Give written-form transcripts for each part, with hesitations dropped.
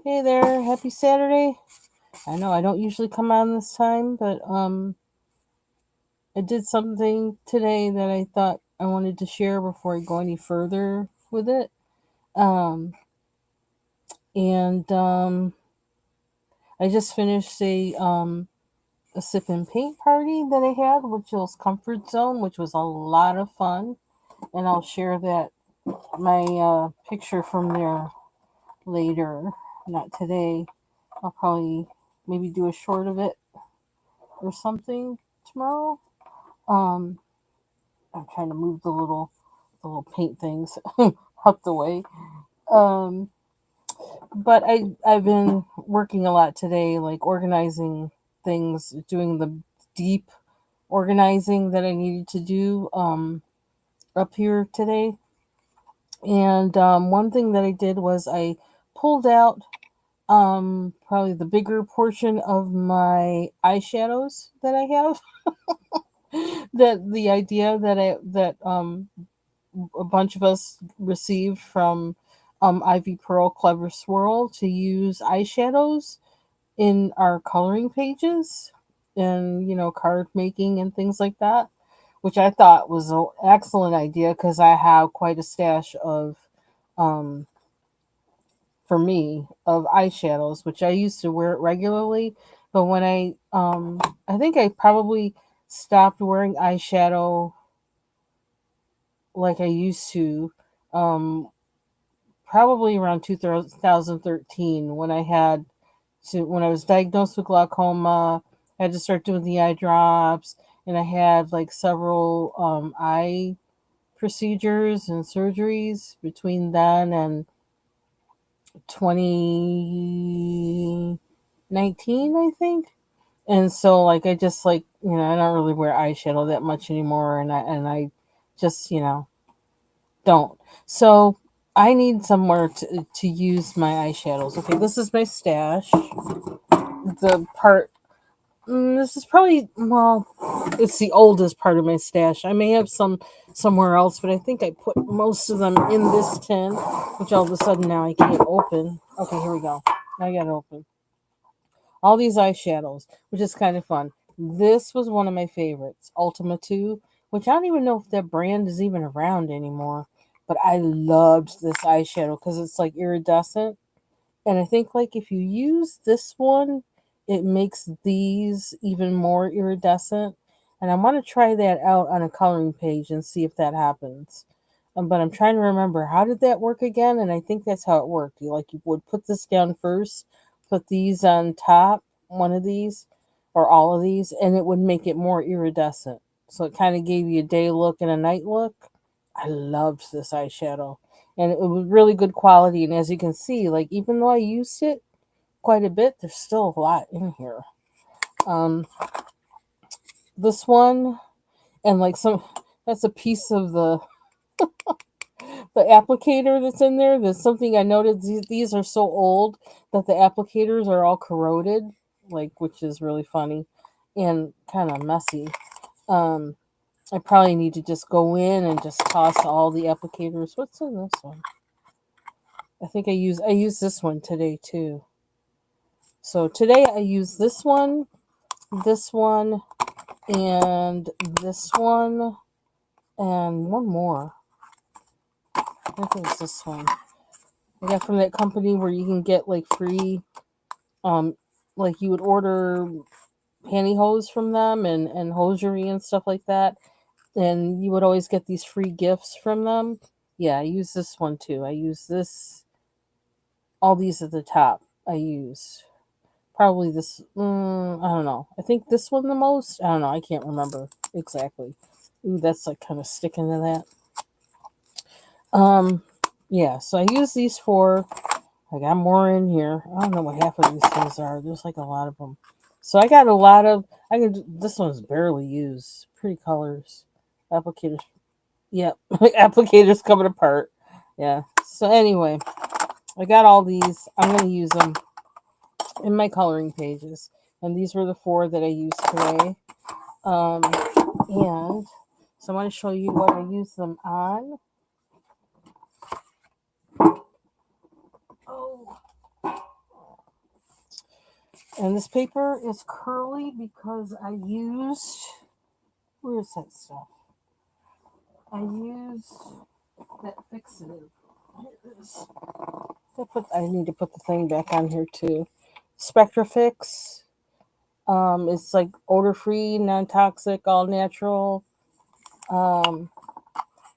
Hey there, happy Saturday. I know I don't usually come on this time, but I did something today that I thought I wanted to share before I go any further with it. Um and I just finished a sip and paint party that I had, which was Comfort Zone, which was a lot of fun, and I'll share that my picture from there later, not today. I'll probably maybe do a short of it or something tomorrow. Um, I'm trying to move the little paint things out the way. Um, but I've been working a lot today, like organizing things, doing the deep organizing that I needed to do up here today. And one thing that I did was I pulled out probably the bigger portion of my eyeshadows that I have. That the idea that a bunch of us received from Ivy Pearl Clever Swirl to use eyeshadows in our coloring pages and card making and things like that, which I thought was an excellent idea because I have quite a stash of um, for me of eyeshadows, which I used to wear it regularly, but when I think I probably stopped wearing eyeshadow like I used to um probably around 2013 when when I was diagnosed with glaucoma. I had to start doing the eye drops, and I had like several eye procedures and surgeries between then and 2019, I think. And so like I just like I don't really wear eyeshadow that much anymore, and I just don't. So I need somewhere to use my eyeshadows. Okay, this is my stash. The part this is probably, well, it's the oldest part of my stash. I may have some somewhere else, but I think I put most of them in this tin, which all of a sudden now I can't open. Okay, here we go. I got it open. All these eyeshadows, which is kind of fun. This was one of my favorites, Ultima 2, which I don't even know if that brand is even around anymore. But I loved this eyeshadow because it's like iridescent. And I think like if you use this one, it makes these even more iridescent. And I want to try that out on a coloring page and see if that happens. But I'm trying to remember how did that work again, and I think that's how it worked. You would put this down first, put these on top, one of these, or all of these, and it would make it more iridescent. So it kind of gave you a day look and a night look. I loved this eyeshadow, and it was really good quality. And as you can see, like even though I used it quite a bit, there's still a lot in here. Um, this one and like some that's a piece of the applicator that's in there. There's something I noticed. These are so old that the applicators are all corroded, like which is really funny and kind of messy. Um, I probably need to just go in and just toss all the applicators. What's in this one? I use this one today too. So today I use this one, and this one, and one more. I think it's this one. I got from that company where you can get like free, um, like you would order pantyhose from them and hosiery and stuff like that, and you would always get these free gifts from them. Yeah, I use this one too. I use this, all these at the top. I use probably this. I don't know. I think this one the most. I don't know. I can't remember exactly. Ooh, that's like kind of sticking to that. Um, yeah. So I use these four. I got more in here. I don't know what half of these things are. There's like a lot of them. So I got a lot of. I can. This one's barely used. Pretty colors. Applicators. Yep. Applicators coming apart. Yeah. So anyway, I got all these. I'm gonna use them in my coloring pages, and these were the four that I used today. And so I want to show you what I use them on. Oh, And this paper is curly because I used, where's that stuff? I used that fixative. Here it is. I need to put the thing back on here too. Spectrafix. It's like odor free, non toxic, all natural. Um,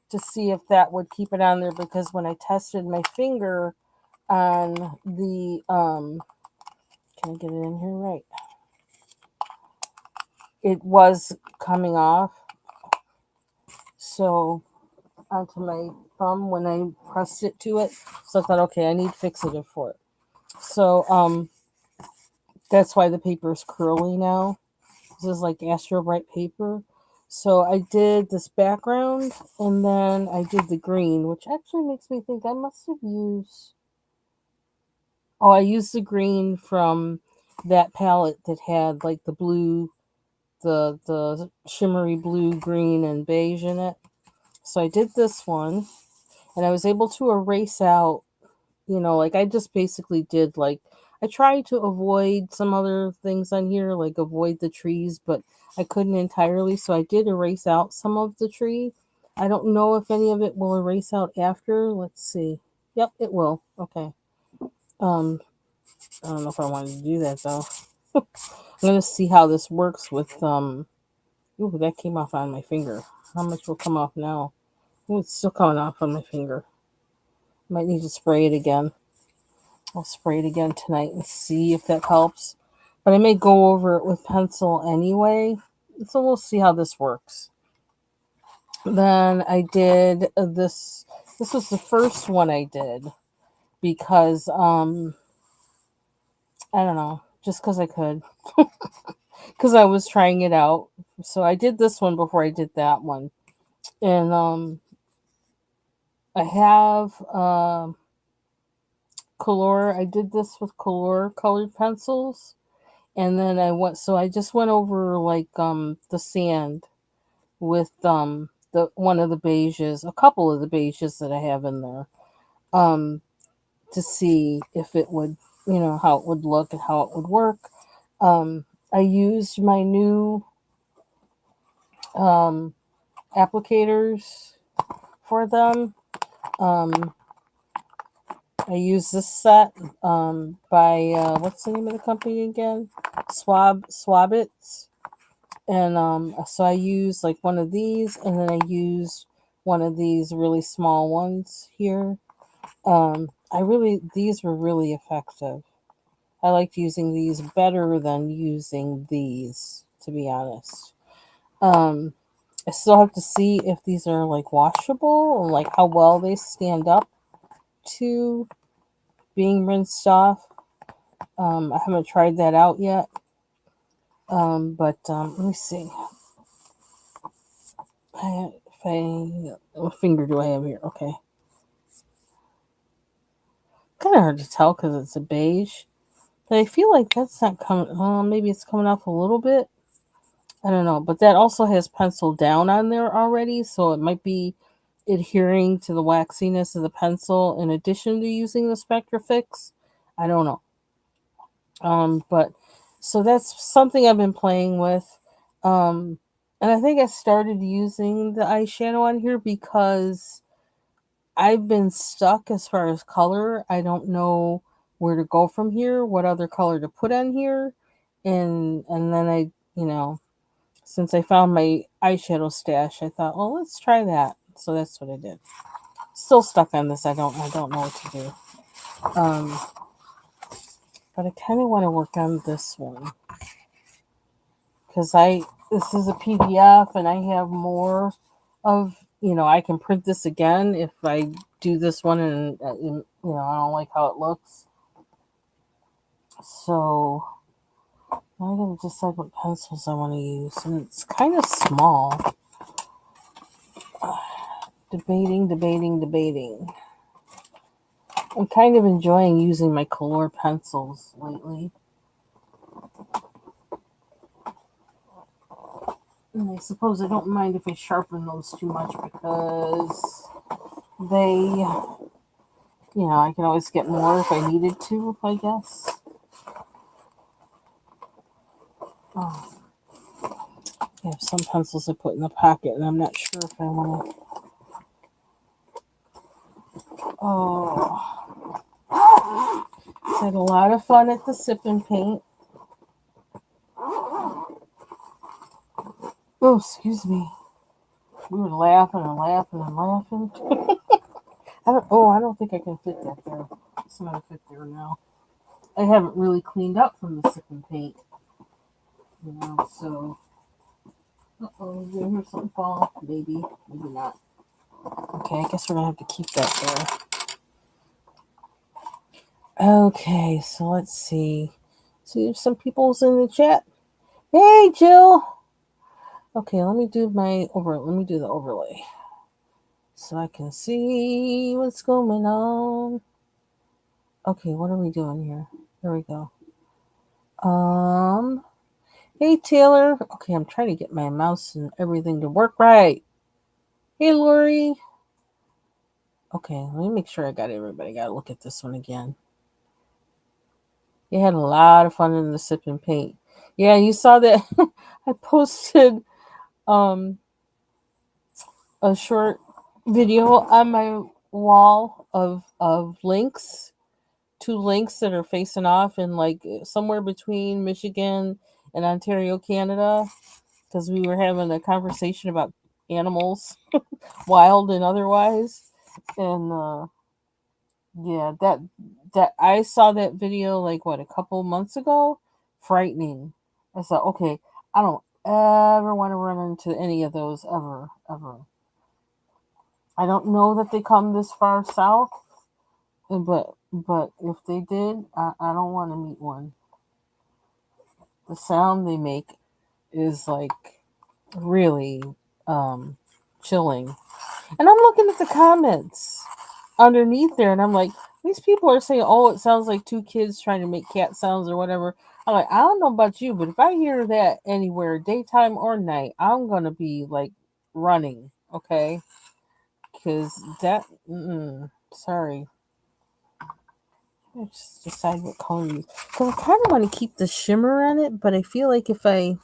to see if that would keep it on there because when I tested my finger on the can I get it in here right? It was coming off. So onto my thumb when I pressed it to it. So I thought, okay, I need fixative for it. So that's why the paper is curly now. This is like Astro Bright paper. So I did this background and then I did the green, which actually makes me think I must have used. Oh, I used the green from that palette that had like the blue, the shimmery blue, green, and beige in it. So I did this one, and I was able to erase out. Like I just basically did like I tried to avoid some other things on here, like avoid the trees, but I couldn't entirely. So I did erase out some of the tree. I don't know if any of it will erase out after. Let's see. Yep, it will. Okay. Um, I don't know if I wanted to do that though. I'm gonna see how this works with Ooh, that came off on my finger. How much will come off now? Ooh, it's still coming off on my finger. Might need to spray it again. I'll spray it again tonight and see if that helps. But I may go over it with pencil anyway. So we'll see how this works. Then I did this. This was the first one I did because I don't know, just because I could, because I was trying it out. So I did this one before I did that one, and I have Color. I did this with Color colored pencils, and then I just went over like the sand with the one of the beiges, a couple of the beiges that I have in there, um to see if it would, how it would look and how it would work. I used my new um applicators for them. um I use this set by what's the name of the company again? Swabits. And so I use like one of these, and then I use one of these really small ones here. These were really effective. I liked using these better than using these, to be honest. Um, I still have to see if these are like washable and like how well they stand up to being rinsed off. I haven't tried that out yet. But let me see. What finger do I have here? Okay. Kind of hard to tell because it's a beige. But I feel like that's not coming. Maybe it's coming off a little bit. I don't know. But that also has pencil down on there already. So it might be adhering to the waxiness of the pencil in addition to using the Spectrafix. I don't know. But so that's something I've been playing with. Um, and I think I started using the eyeshadow on here because I've been stuck as far as color. I don't know where to go from here, what other color to put on here. And then since I found my eyeshadow stash, I thought, well, let's try that. So that's what I did. Still stuck on this. I don't know what to do. But I kind of want to work on this one because this is a PDF and I have more of, I can print this again if I do this one and I don't like how it looks. So I gotta decide what pencils I want to use, and it's kind of small. Debating. I'm kind of enjoying using my Color pencils lately. And I suppose I don't mind if I sharpen those too much because they, I can always get more if I needed to, I guess. Oh, I have some pencils I put in the pocket, and I'm not sure if I want to. Oh, I had a lot of fun at the sip and paint. Oh, excuse me. We were laughing and laughing and laughing. I don't think I can fit that there. It's not fit there now. I haven't really cleaned up from the sip and paint, so. Uh-oh, did you hear something fall? Maybe, maybe not. Okay, I guess we're gonna have to keep that there. Okay, so let's see. See if some people's in the chat. Hey, Jill. Okay, let me do the overlay so I can see what's going on. Okay, what are we doing here? There we go. Hey, Taylor. Okay, I'm trying to get my mouse and everything to work right. Hey, Lori. Okay, let me make sure I got everybody. Gotta look at this one again. You had a lot of fun in the sip and paint. Yeah, you saw that I posted a short video on my wall of links, two links that are facing off in like somewhere between Michigan and Ontario, Canada, because we were having a conversation about animals, wild and otherwise. And yeah, that I saw that video like what, a couple months ago. Frightening. I thought, okay, I don't ever want to run into any of those ever, ever. I don't know that they come this far south, but if they did, I don't want to meet one. The sound they make is like really chilling. And I'm looking at the comments underneath there, and I'm like, these people are saying, "Oh, it sounds like two kids trying to make cat sounds or whatever." I'm like, I don't know about you, but if I hear that anywhere, daytime or night, I'm gonna be like running, okay? Because that, sorry. I just decide what color you. Because I kind of want to keep the shimmer on it, but I feel like if I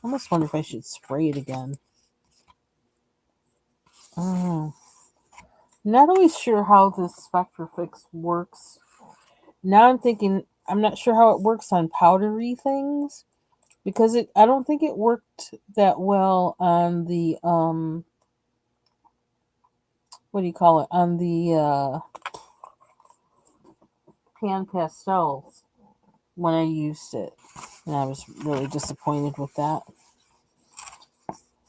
almost wonder if I should spray it again. Mm. Not always sure how this Spectrafix works. Now I'm thinking I'm not sure how it works on powdery things because I don't think it worked that well on the what do you call it, on the pan pastels when I used it, and I was really disappointed with that.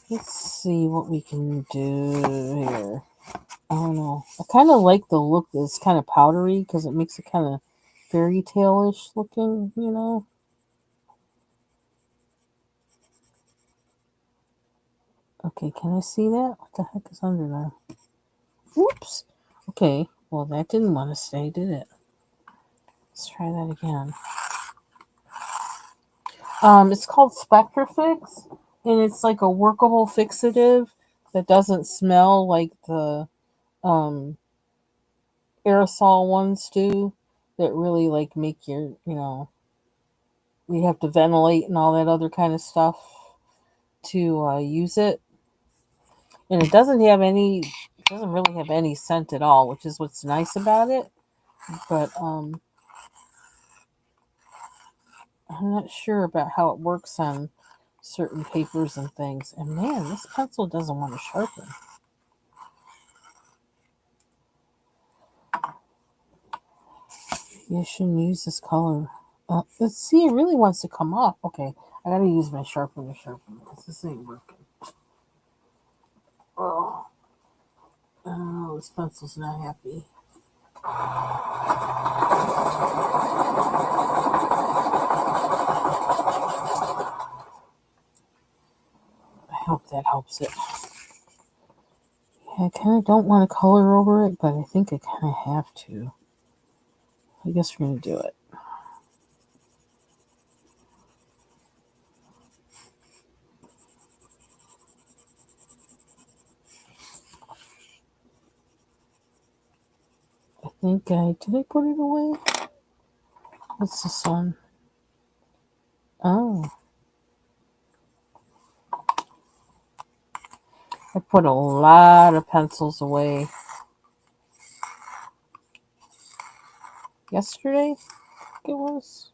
Let's see what we can do here. I don't know. I kind of like the look that's kind of powdery because it makes it kind of fairy tale-ish looking, Okay, can I see that? What the heck is under there? Oops. Okay, well, that didn't want to stay, did it? Let's try that again. It's called Spectrafix, and it's like a workable fixative that doesn't smell like the aerosol ones do, that really like make your, you have to ventilate and all that other kind of stuff to use it. And it doesn't really have any scent at all, which is what's nice about it. But I'm not sure about how it works on certain papers and things. And man, this pencil doesn't want to sharpen. You shouldn't use this color. Let's see, it really wants to come off. Okay, I gotta use my sharpener to sharpen because this ain't working. Oh, this pencil's not happy. I hope that helps it. I kind of don't want to color over it, but I think I kind of have to. I guess we're going to do it. Did I put it away? What's this one? Oh. I put a lot of pencils away yesterday. It was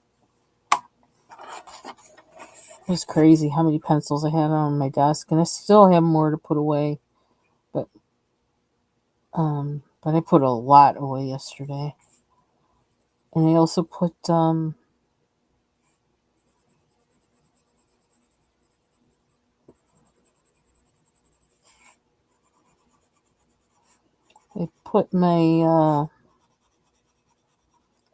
crazy how many pencils I had on my desk, and I still have more to put away. But I put a lot away yesterday, and I also put my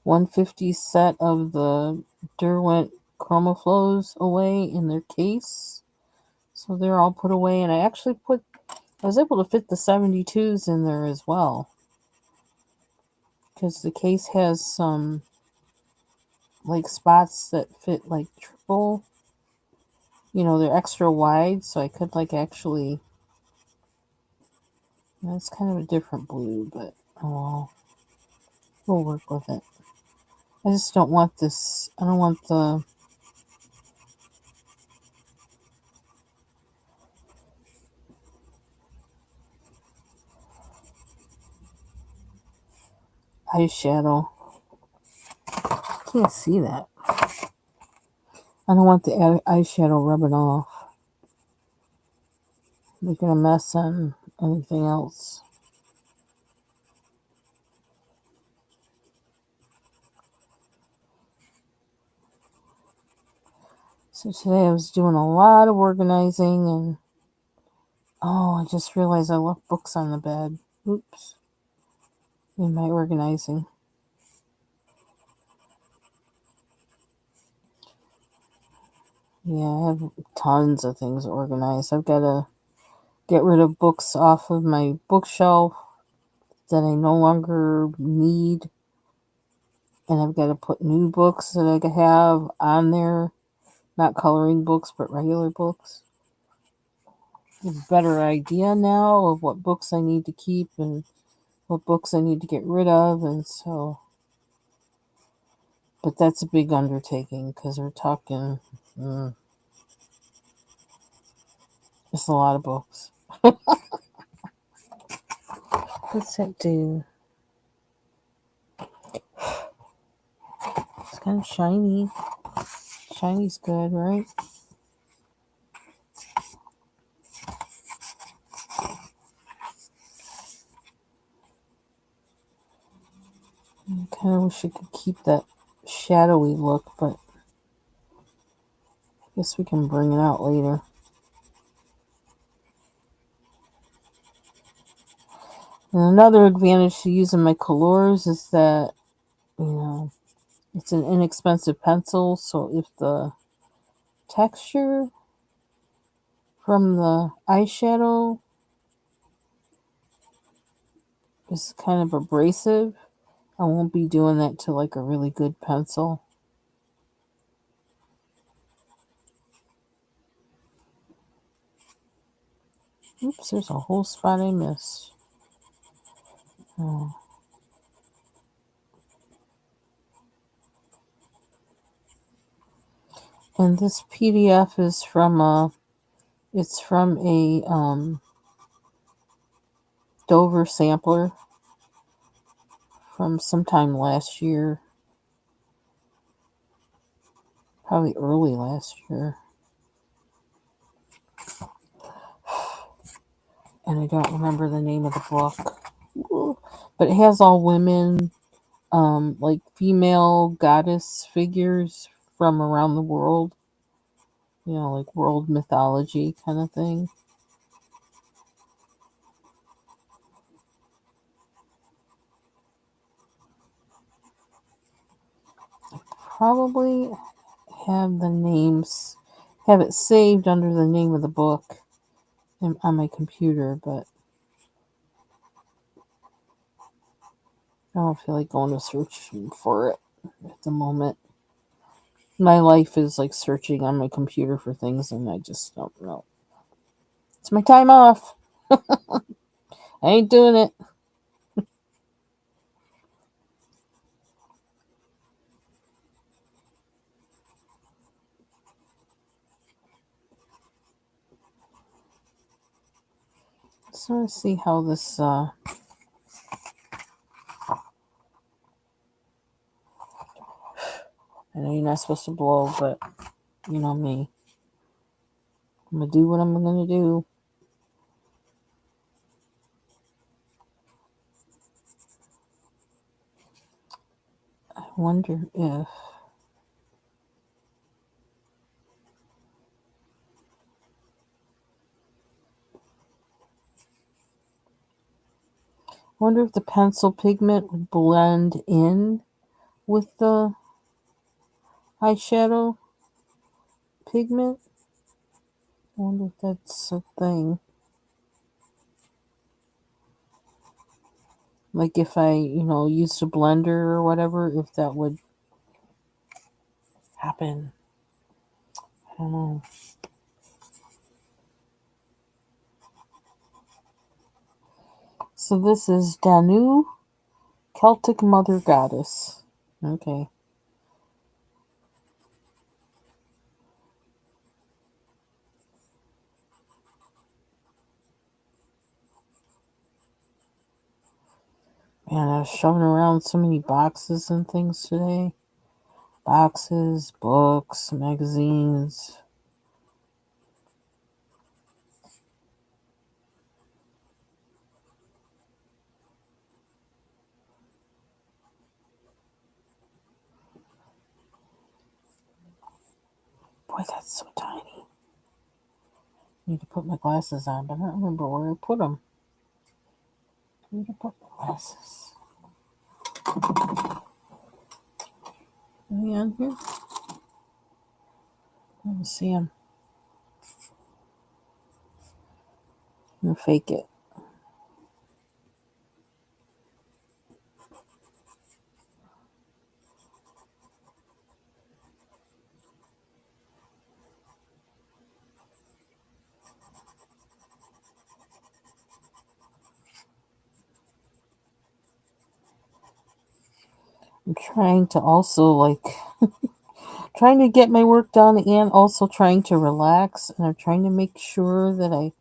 150 set of the Derwent Chromaflows away in their case. So they're all put away, and I was able to fit the 72s in there as well. Because the case has some like spots that fit like triple. They're extra wide, so I could like actually. It's kind of a different blue, but we'll work with it. I just don't want this. I don't want the eyeshadow. Can't see that. I don't want the eyeshadow rubbing off, making a mess on anything else. So today I was doing a lot of organizing, and I just realized I left books on the bed. Oops. In my organizing. Yeah, I have tons of things organized. I've got to get rid of books off of my bookshelf that I no longer need. And I've got to put new books that I have on there. Not coloring books, but regular books. I have a better idea now of what books I need to keep and what books I need to get rid of. And so, but that's a big undertaking because we're talking, it's a lot of books. What's that do? It's kind of shiny. Shiny's good, right? I kind of wish I could keep that shadowy look, but I guess we can bring it out later. And another advantage to using my colors is that, it's an inexpensive pencil, so if the texture from the eyeshadow is kind of abrasive, I won't be doing that to like a really good pencil. Oops, there's a whole spot I missed. Oh. And this PDF is from a Dover sampler from sometime last year. Probably early last year. And I don't remember the name of the book. But it has all women, like female goddess figures from around the world. Like world mythology kind of thing. Probably have the names, have it saved under the name of the book on my computer, but I don't feel like going to searching for it at the moment. My life is like searching on my computer for things, and I just don't know. It's my time off. I ain't doing it. So let's see how this. I know you're not supposed to blow, but you know me. I'm gonna do what I'm gonna do. I wonder if. Wonder if the pencil pigment would blend in with the eyeshadow pigment. I wonder if that's a thing. Like if I, used a blender or whatever, if that would happen. I don't know. So this is Danu, Celtic Mother Goddess. Okay. Man, I was shoving around so many boxes and things today. Boxes, books, magazines. Boy, that's so tiny. Need to put my glasses on, but I don't remember where I put them. Need to put my glasses. Are they on here? Let me see them. I'm gonna fake it. I'm trying to also trying to get my work done and also trying to relax, and I'm trying to make sure that I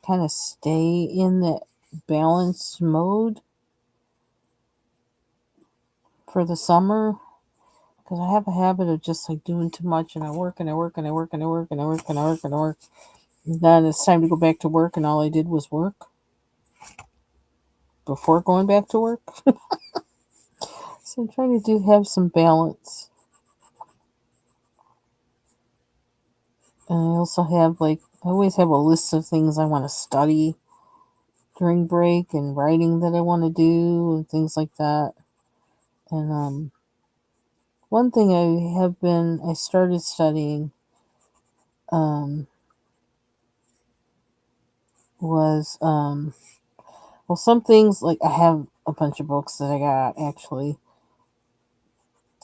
kind of stay in that balanced mode for the summer, because I have a habit of just doing too much, and I work and I work and I work and I work and I work and I work and I work. And then it's time to go back to work, and all I did was work before going back to work. So I'm trying to have some balance. And I also have I always have a list of things I want to study during break and writing that I want to do and things like that. And one thing I started studying was some things, I have a bunch of books that I got actually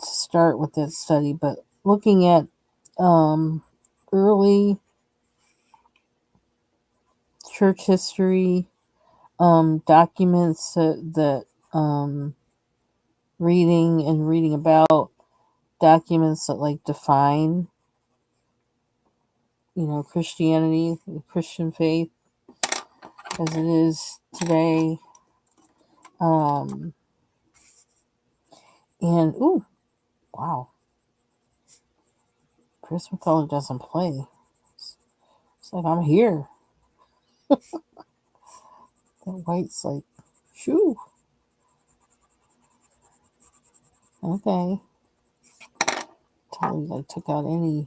to start with that study, but looking at early church history, documents that reading about documents that define Christianity, the Christian faith as it is today. Um, and ooh, wow, Chris McCullough doesn't play. It's like I'm here. That white's shoo. Okay. Totally took out any.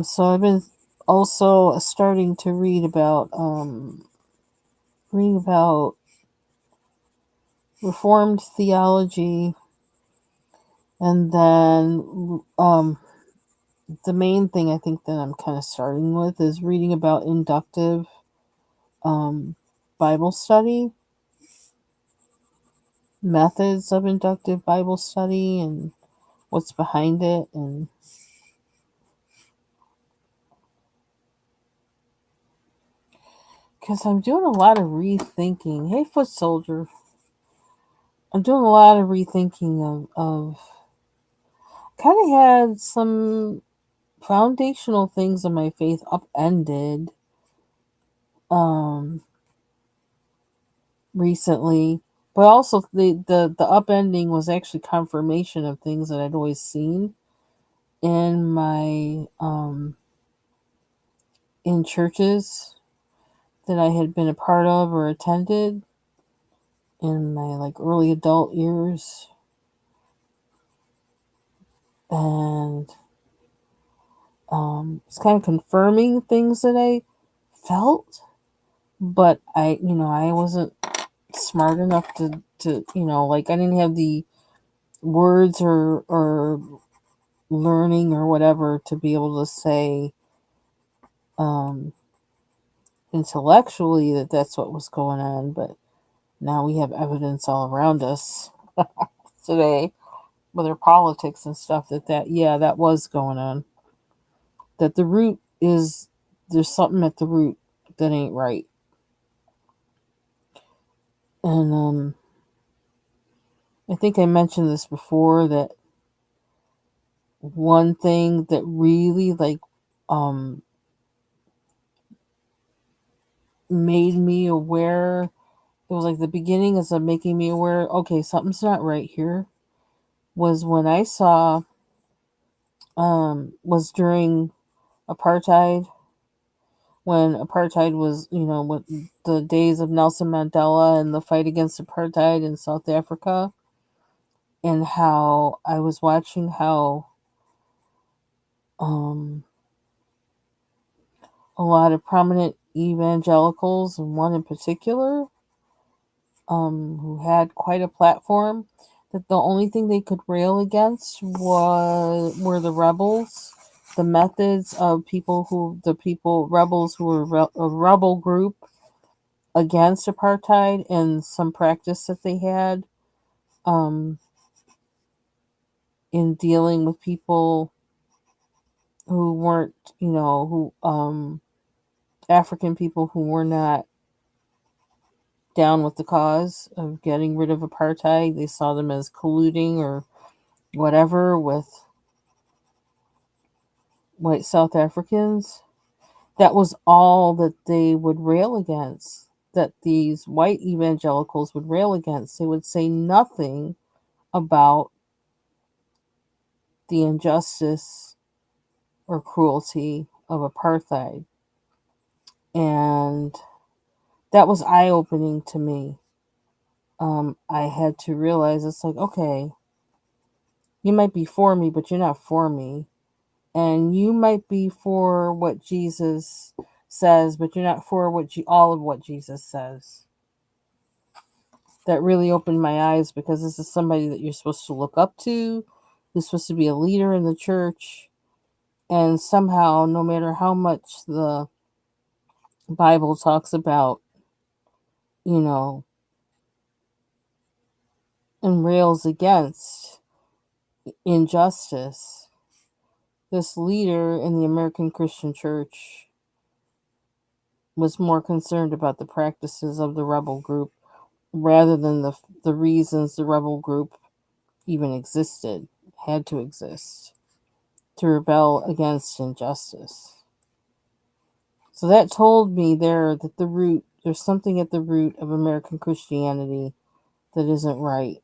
So I've been also starting to reading about Reformed theology, and then the main thing I think that I'm kind of starting with is reading about inductive Bible study, methods of inductive Bible study, and what's behind it, and because I'm doing a lot of rethinking. Hey, foot soldier. I'm doing a lot of rethinking of kind of had some foundational things in my faith upended um, recently. But also the upending was actually confirmation of things that I'd always seen in my in churches that I had been a part of or attended in my like early adult years. And it's kind of confirming things that I felt, but I wasn't smart enough to like I didn't have the words or learning or whatever to be able to say um, intellectually that that's what was going on. But now we have evidence all around us today with our politics and stuff that was going on. That the root is there's something at the root that ain't right. And I think I mentioned this before that one thing that really um made me aware, it was like the beginning of making me aware, okay, something's not right here, was when I saw was during apartheid, when apartheid was, with the days of Nelson Mandela and the fight against apartheid in South Africa, and how I was watching how um a lot of prominent evangelicals, and one in particular, who had quite a platform, that the only thing they could rail against were the rebels, the methods of rebels who were a rebel group against apartheid, and some practice that they had um, in dealing with people who weren't, African people who were not down with the cause of getting rid of apartheid. They saw them as colluding or whatever with white South Africans. That was all that they would rail against, that these white evangelicals would rail against. They would say nothing about the injustice or cruelty of apartheid. And that was eye opening to me. I had to realize it's like, okay, you might be for me, but you're not for me. And you might be for what Jesus says, but you're not for all of what Jesus says. That really opened my eyes, because this is somebody that you're supposed to look up to, who's supposed to be a leader in the church, and somehow, no matter how much the Bible talks about, you know, and rails against injustice, this leader in the American Christian Church was more concerned about the practices of the rebel group rather than the reasons the rebel group even existed, had to exist, to rebel against injustice. So that told me there that there's something at the root of American Christianity that isn't right.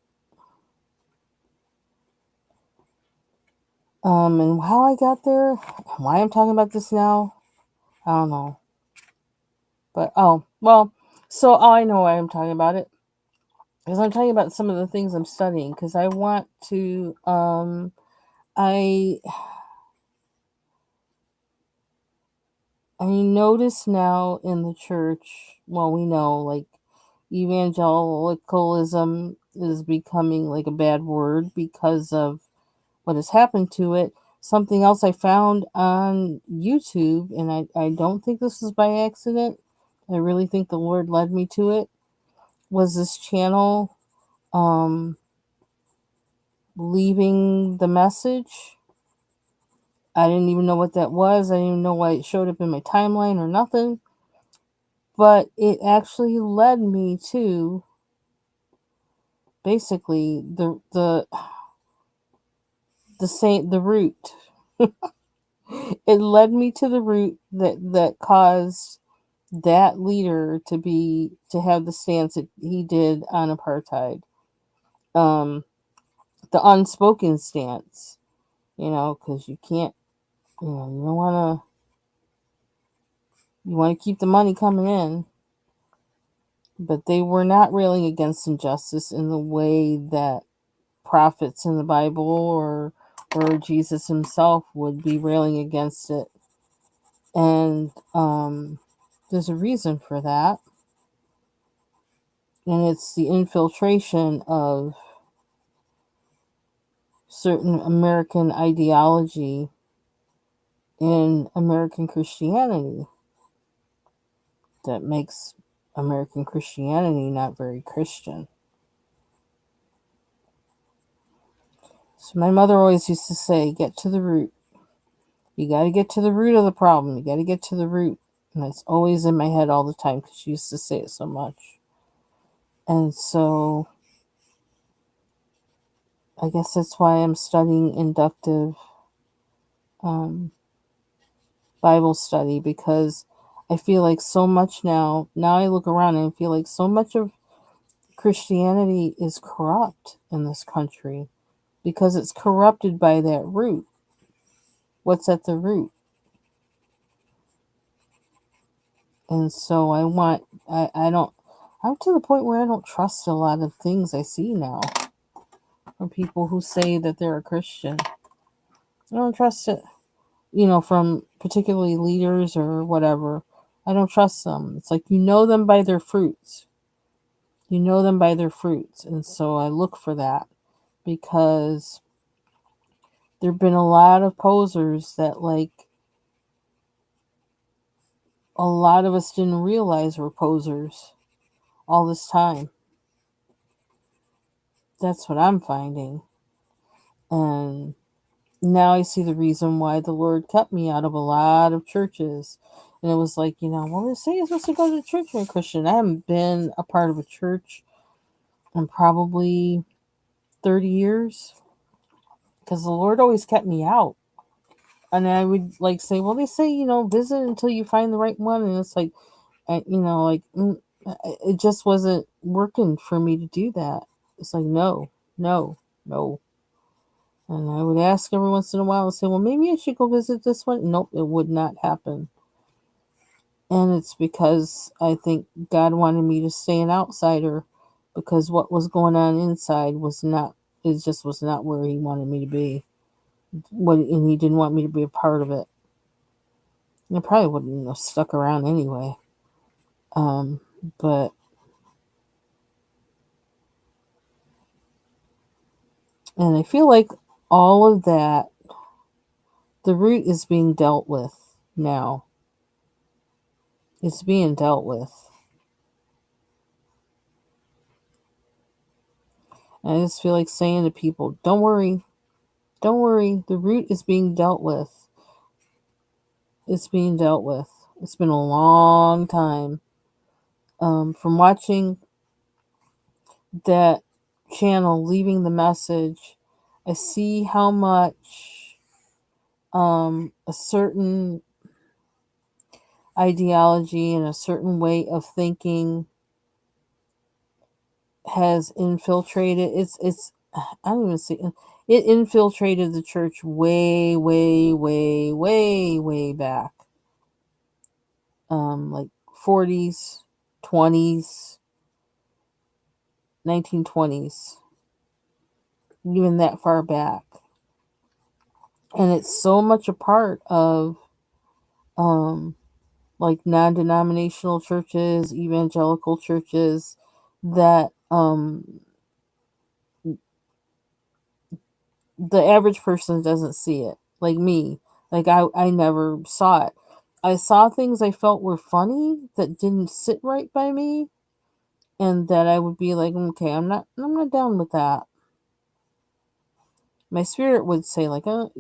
And how I got there, why I'm talking about this now, I don't know. But so I know why I'm talking about it, because I'm talking about some of the things I'm studying, because I want to I I notice now in the church, well, we know, like, evangelicalism is becoming like a bad word because of what has happened to it. Something else I found on YouTube, and I don't think this was by accident, I really think the Lord led me to it, was this channel, um, Leaving the Message. I didn't even know what that was. I didn't even know why it showed up in my timeline or nothing. But it actually led me to basically the root. It led me to the root that caused that leader to have the stance that he did on apartheid. The unspoken stance, because you can't, you don't want to. You want to keep the money coming in, but they were not railing against injustice in the way that prophets in the Bible or Jesus himself would be railing against it. And there's a reason for that. And it's the infiltration of certain American ideology in American Christianity that makes American Christianity not very Christian. So my mother always used to say, get to the root. You got to get to the root of the problem. You got to get to the root. And it's always in my head all the time because she used to say it so much. And so I guess that's why I'm studying inductive Bible study, because I feel like so much now I look around and I feel like so much of Christianity is corrupt in this country because it's corrupted by that root. What's at the root? And so I'm to the point where I don't trust a lot of things I see now from people who say that they're a Christian. I don't trust it, from particularly leaders or whatever. I don't trust them. It's like you know them by their fruits. You know them by their fruits. And so I look for that because there have been a lot of posers that, like, a lot of us didn't realize were posers all this time. That's what I'm finding. And now I see the reason why the Lord kept me out of a lot of churches. And it was like, well, they say you're supposed to go to church when you're Christian. I haven't been a part of a church in probably 30 years because the Lord always kept me out. And I would like say, well, they say, visit until you find the right one. And it's like, it just wasn't working for me to do that. It's like, no. And I would ask every once in a while and say, well, maybe I should go visit this one. Nope, it would not happen. And it's because I think God wanted me to stay an outsider because what was going on inside was not where he wanted me to be. And he didn't want me to be a part of it. And I probably wouldn't have stuck around anyway. But and I feel like all of that, the root is being dealt with now. It's being dealt with. And I just feel like saying to people, don't worry. The root is being dealt with. It's being dealt with. It's been a long time. From watching that channel, Leaving the Message, I see how much a certain ideology and a certain way of thinking has infiltrated. I don't even see it infiltrated the church way back. Like 40s, 20s, 1920s, even that far back. And it's so much a part of like non-denominational churches, evangelical churches, that the average person doesn't see it. Like me, like I never saw it. I saw things I felt were funny that didn't sit right by me, and that I would be like, okay, I'm not down with that. My spirit would say, like, I'm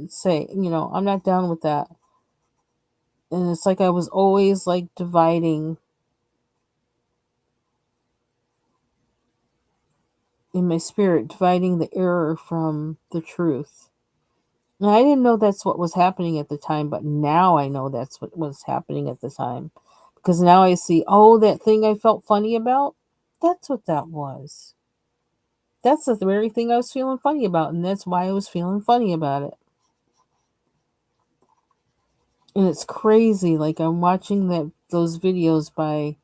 not down with that. And it's like I was always like dividing in my spirit, dividing the error from the truth. And I didn't know that's what was happening at the time, but now I know that's what was happening at the time. Because now I see, oh, that thing I felt funny about, that's what that was. That's the very thing I was feeling funny about, and that's why I was feeling funny about it. And it's crazy. Like, I'm watching those videos by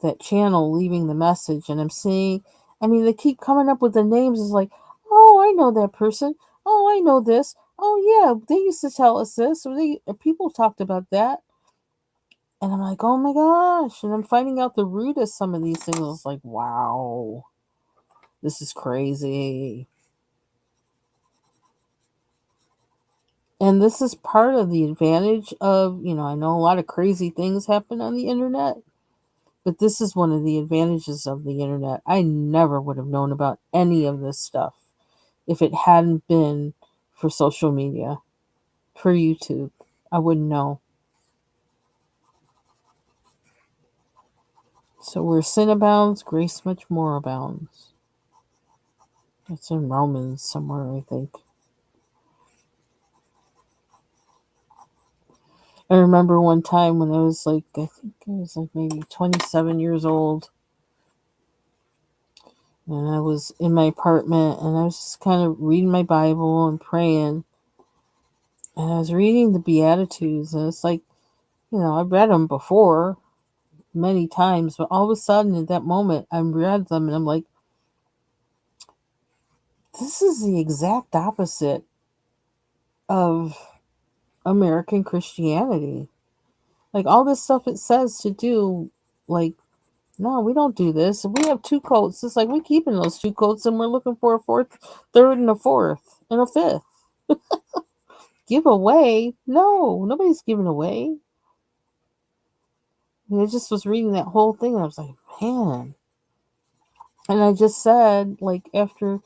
that channel leaving the message, and I'm seeing, I mean, they keep coming up with the names. It's like, oh, I know that person. Oh, I know this. Oh, yeah, they used to tell us this, or people talked about that. And I'm like, oh my gosh. And I'm finding out the root of some of these things. It's like, wow, this is crazy. And this is part of the advantage of, I know a lot of crazy things happen on the internet, but this is one of the advantages of the internet. I never would have known about any of this stuff if it hadn't been for social media, for YouTube. I wouldn't know. So where sin abounds, grace much more abounds. That's in Romans somewhere, I think. I remember one time when I was like, I think I was like maybe 27 years old. And I was in my apartment and I was just kind of reading my Bible and praying. And I was reading the Beatitudes. And it's like, I've read them before many times. But all of a sudden, at that moment, I read them and I'm like, this is the exact opposite of American Christianity. Like all this stuff it says to do, like, no, we don't do this. We have two coats. It's like we're keeping those two coats and we're looking for a fourth, third, and a fourth, and a fifth. Give away? No, nobody's giving away. And I just was reading that whole thing and I was like, man. And I just said, like, after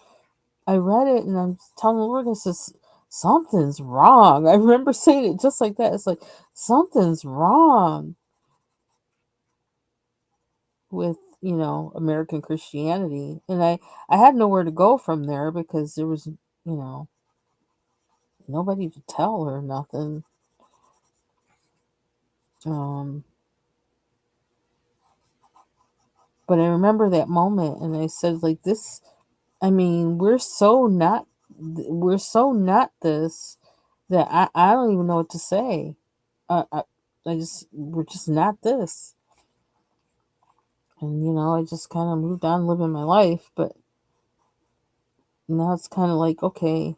I read it and I'm telling the Lord, I says, something's wrong. I remember saying it just like that. It's like, something's wrong with American Christianity. And I had nowhere to go from there because there was nobody to tell or nothing. But I remember that moment and I said, like, this, I mean, we're so not this that I don't even know what to say. We're just not this. And I just kind of moved on living my life, but now it's kind of like, okay,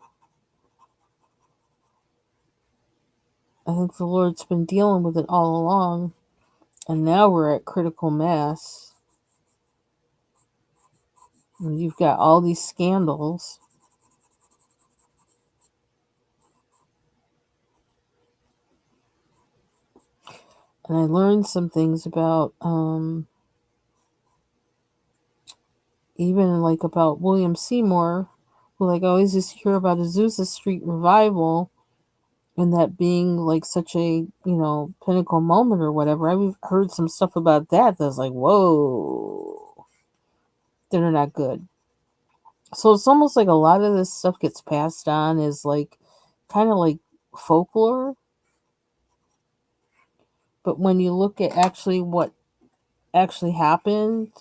I think the Lord's been dealing with it all along, and now we're at critical mass. And you've got all these scandals. And I learned some things about, even like about William Seymour, who, like, I always used to hear about Azusa Street revival and that being like such a, pinnacle moment or whatever. I've heard some stuff about that that's like, whoa, they're not good. So it's almost like a lot of this stuff gets passed on as like kind of like folklore. But when you look at actually what actually happened,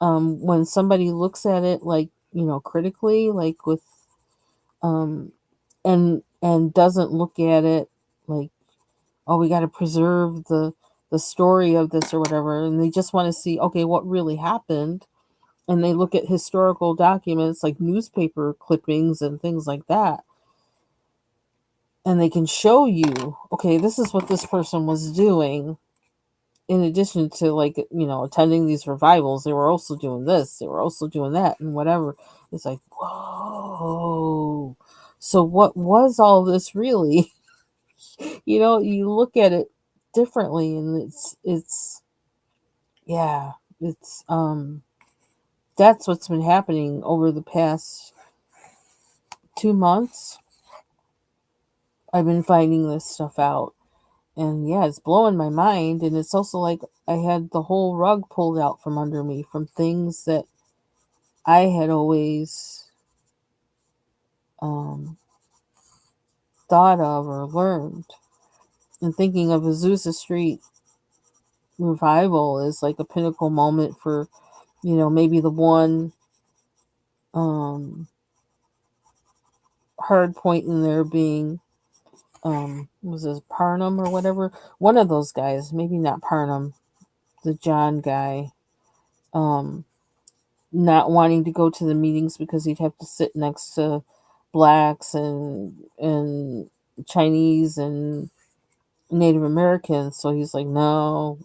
when somebody looks at it like, critically, like with, um, and doesn't look at it like, oh, we got to preserve the story of this or whatever, and they just want to see, okay, what really happened, and they look at historical documents like newspaper clippings and things like that, and they can show you, okay, this is what this person was doing. In addition to, like, attending these revivals, they were also doing this, they were also doing that, and whatever. It's like, whoa. So what was all this really? You look at it differently, and it's yeah, it's that's what's been happening over the past 2 months. I've been finding this stuff out, and yeah, it's blowing my mind. And it's also like I had the whole rug pulled out from under me from things that I had always um, thought of or learned. And thinking of Azusa Street revival is like a pinnacle moment for, maybe the one hard point in there being, was it Parnham or whatever? One of those guys, maybe not Parnham, the John guy, um, not wanting to go to the meetings because he'd have to sit next to blacks and Chinese and Native Americans. So he's like, no,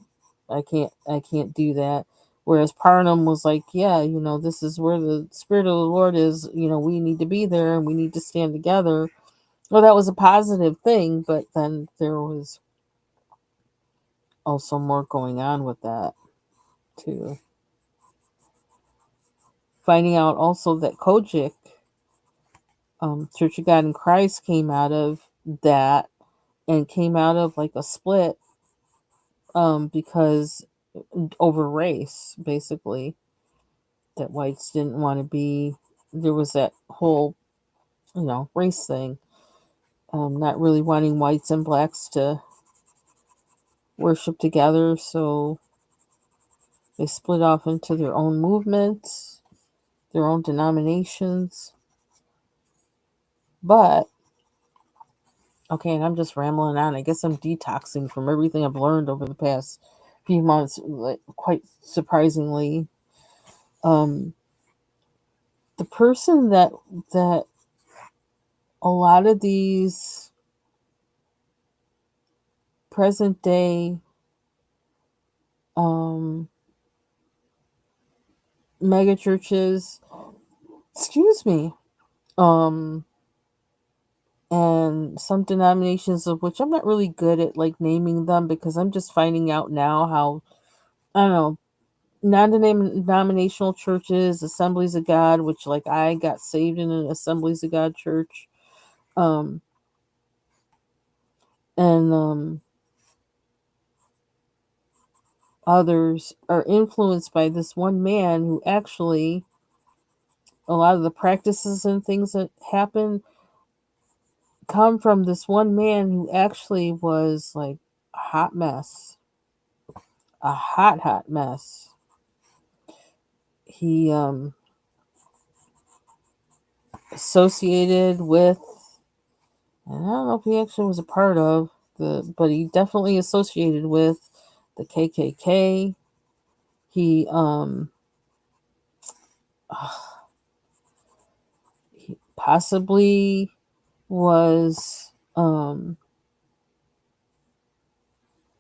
I can't do that. Whereas Parnham was like, yeah, this is where the Spirit of the Lord is. We need to be there and we need to stand together. Well, that was a positive thing, but then there was also more going on with that too. Finding out also that Kojic, Church of God in Christ, came out of that and came out of like a split, because over race, basically, that whites didn't want to be. There was that whole, race thing, not really wanting whites and blacks to worship together, so they split off into their own movements, their own denominations. But okay, and I'm just rambling on. I guess I'm detoxing from everything I've learned over the past few months, like, quite surprisingly. The person that a lot of these present day mega churches, excuse me, and some denominations, of which I'm not really good at like naming them, because I'm just finding out now how, I don't know, non-denominational churches, Assemblies of God, which, like, I got saved in an Assemblies of God church, and others are influenced by this one man who actually, a lot of the practices and things that happen come from this one man who actually was like a hot mess, a hot mess. He associated with, and I don't know if he actually was a part of but he definitely associated with the KKK. He he possibly was,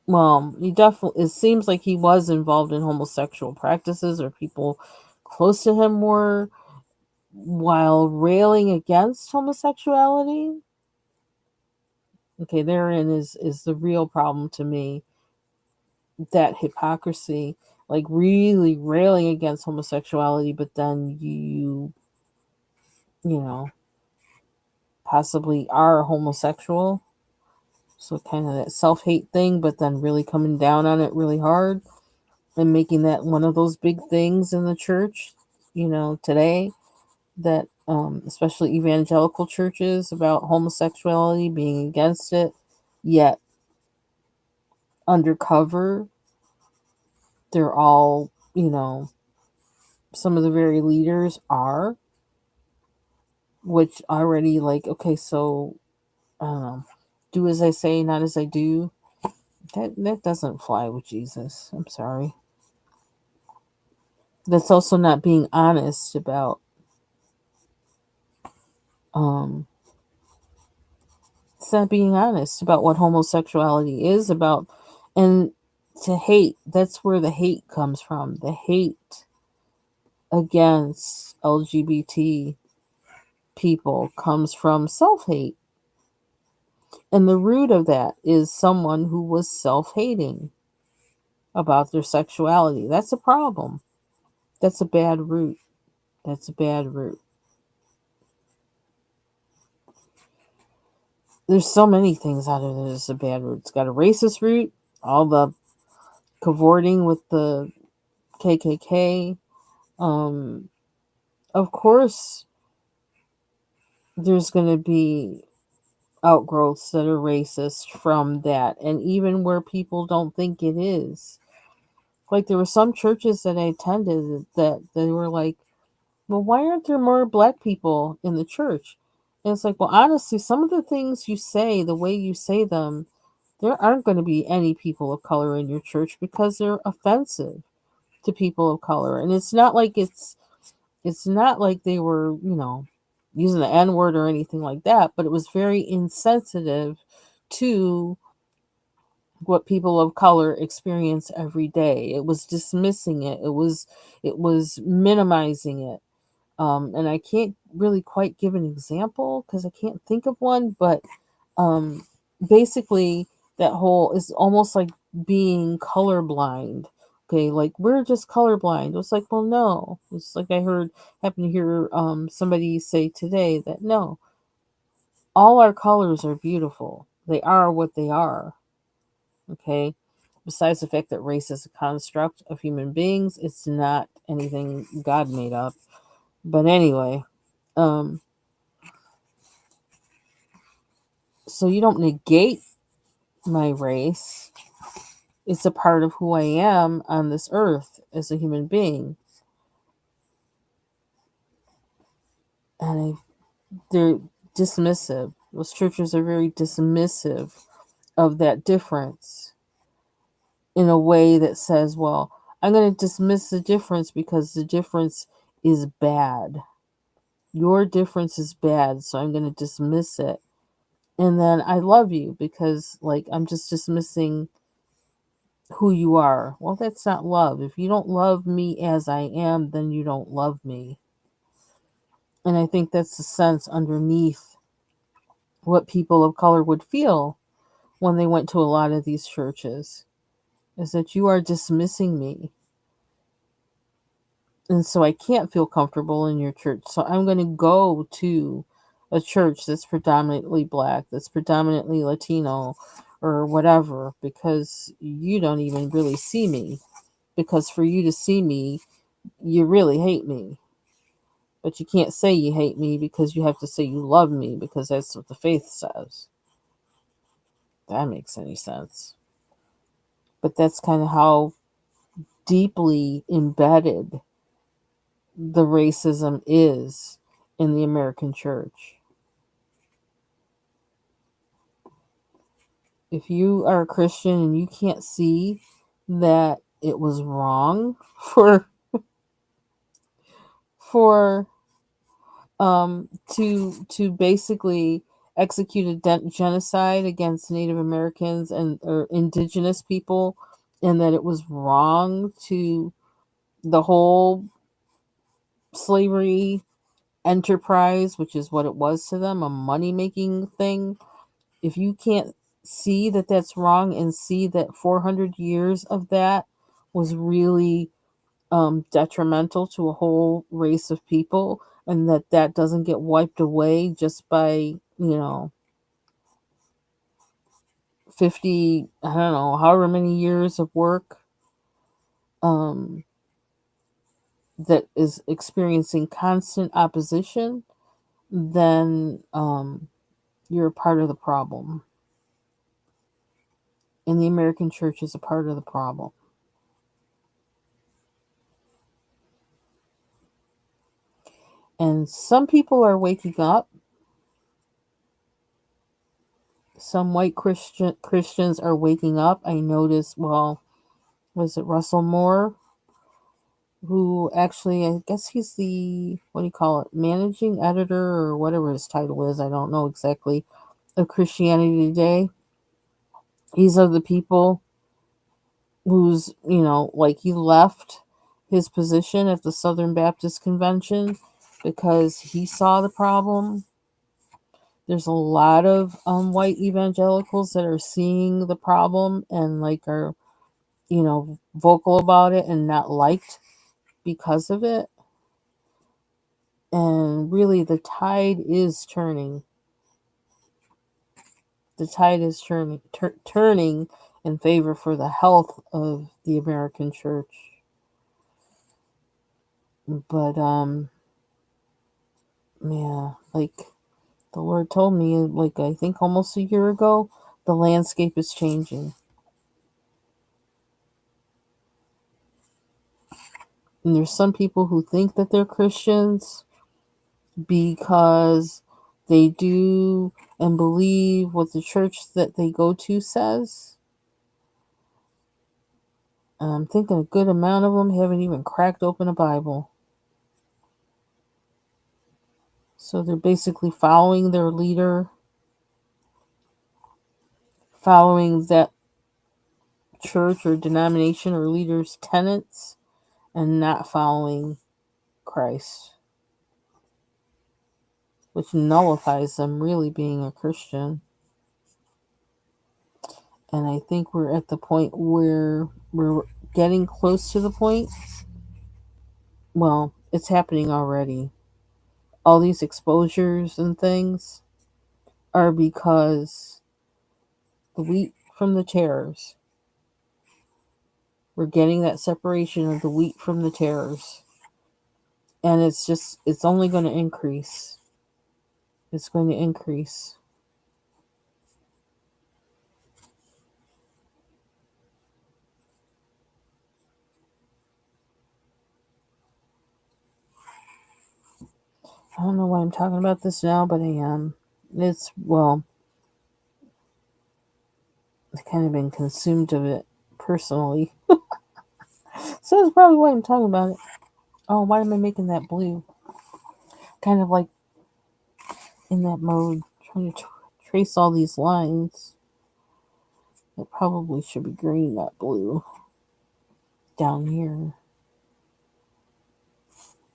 well, he definitely, it seems like he was involved in homosexual practices, or people close to him were, while railing against homosexuality. Okay, therein is the real problem to me. That hypocrisy, like really railing against homosexuality, but then you know, possibly are homosexual. So kind of that self-hate thing, but then really coming down on it really hard and making that one of those big things in the church, today, that especially evangelical churches, about homosexuality, being against it, yet undercover they're all, some of the very leaders are, which already, like, okay, so do as I say, not as I do. That doesn't fly with Jesus. I'm sorry. That's also not being honest about, um it's not being honest about what homosexuality is about. And to hate, that's where the hate comes from. The hate against LGBT people comes from self-hate. And the root of that is someone who was self-hating about their sexuality. That's a problem. That's a bad root. That's a bad root. There's so many things out of there that's a bad root. It's got a racist root, all the cavorting with the KKK. Of course, there's going to be outgrowths that are racist from that, and even where people don't think it is. Like there were some churches that I attended that they were like, well, why aren't there more black people in the church? And it's like, well, honestly, some of the things you say, the way you say them, there aren't going to be any people of color in your church because they're offensive to people of color. And it's not like they were, using the N word or anything like that, but it was very insensitive to what people of color experience every day. It was dismissing it. It was minimizing it. And I can't really quite give an example because I can't think of one, but um, basically that whole is almost like being colorblind. Okay, like we're just colorblind. It was like, well, no. It's like I happened to hear somebody say today that no, all our colors are beautiful. They are what they are. Okay, besides the fact that race is a construct of human beings, it's not anything God made up. But anyway, um, so you don't negate my race. It's a part of who I am on this earth as a human being. And they're dismissive. Those churches are very dismissive of that difference in a way that says, well, I'm going to dismiss the difference because the difference is bad. Your difference is bad, so I'm going to dismiss it. And then I love you because, like, I'm just dismissing who you are. Well, that's not love. If you don't love me as I am, then you don't love me. And I think that's the sense underneath what people of color would feel when they went to a lot of these churches is that you are dismissing me. And so I can't feel comfortable in your church. So I'm going to go to a church that's predominantly black, that's predominantly Latino, or whatever, because you don't even really see me. Because for you to see me, you really hate me. But you can't say you hate me because you have to say you love me because that's what the faith says. That makes any sense. But that's kind of how deeply embedded the racism is in the American church. If you are a Christian and you can't see that it was wrong for to basically execute a genocide against Native Americans and or indigenous people, and that it was wrong to the whole slavery enterprise, which is what it was to them, a money making thing. If you can't see that that's wrong and see that 400 years of that was really detrimental to a whole race of people, and that doesn't get wiped away just by 50, I don't know, however many years of work um, that is experiencing constant opposition, then you're a part of the problem. And the American church is a part of the problem. And some people are waking up. Some white Christians are waking up. I noticed, well, was it Russell Moore? Who actually, I guess he's the, what do you call it, managing editor or whatever his title is. I don't know exactly, of Christianity Today. He's of the people who's, like he left his position at the Southern Baptist Convention because he saw the problem. There's a lot of white evangelicals that are seeing the problem and like are, vocal about it and not liked because of it. And really, the tide is turning. The tide is turning in favor for the health of the American church. But yeah, like the Lord told me, like I think almost a year ago, the landscape is changing. And there's some people who think that they're Christians because they do and believe what the church that they go to says. And I'm thinking a good amount of them haven't even cracked open a Bible. So they're basically following their leader, following that church or denomination or leader's tenets, and not following Christ, which nullifies them really being a Christian. And I think we're at the point where we're getting close to the point. Well, it's happening already. All these exposures and things are because the wheat from the tares. We're getting that separation of the wheat from the tares. And it's only going to increase. It's going to increase. I don't know why I'm talking about this now, but I am. I've kind of been consumed of it personally. So that's probably why I'm talking about it. Oh, why am I making that blue? Kind of like in that mode, trying to trace all these lines. It probably should be green, not blue. Down here.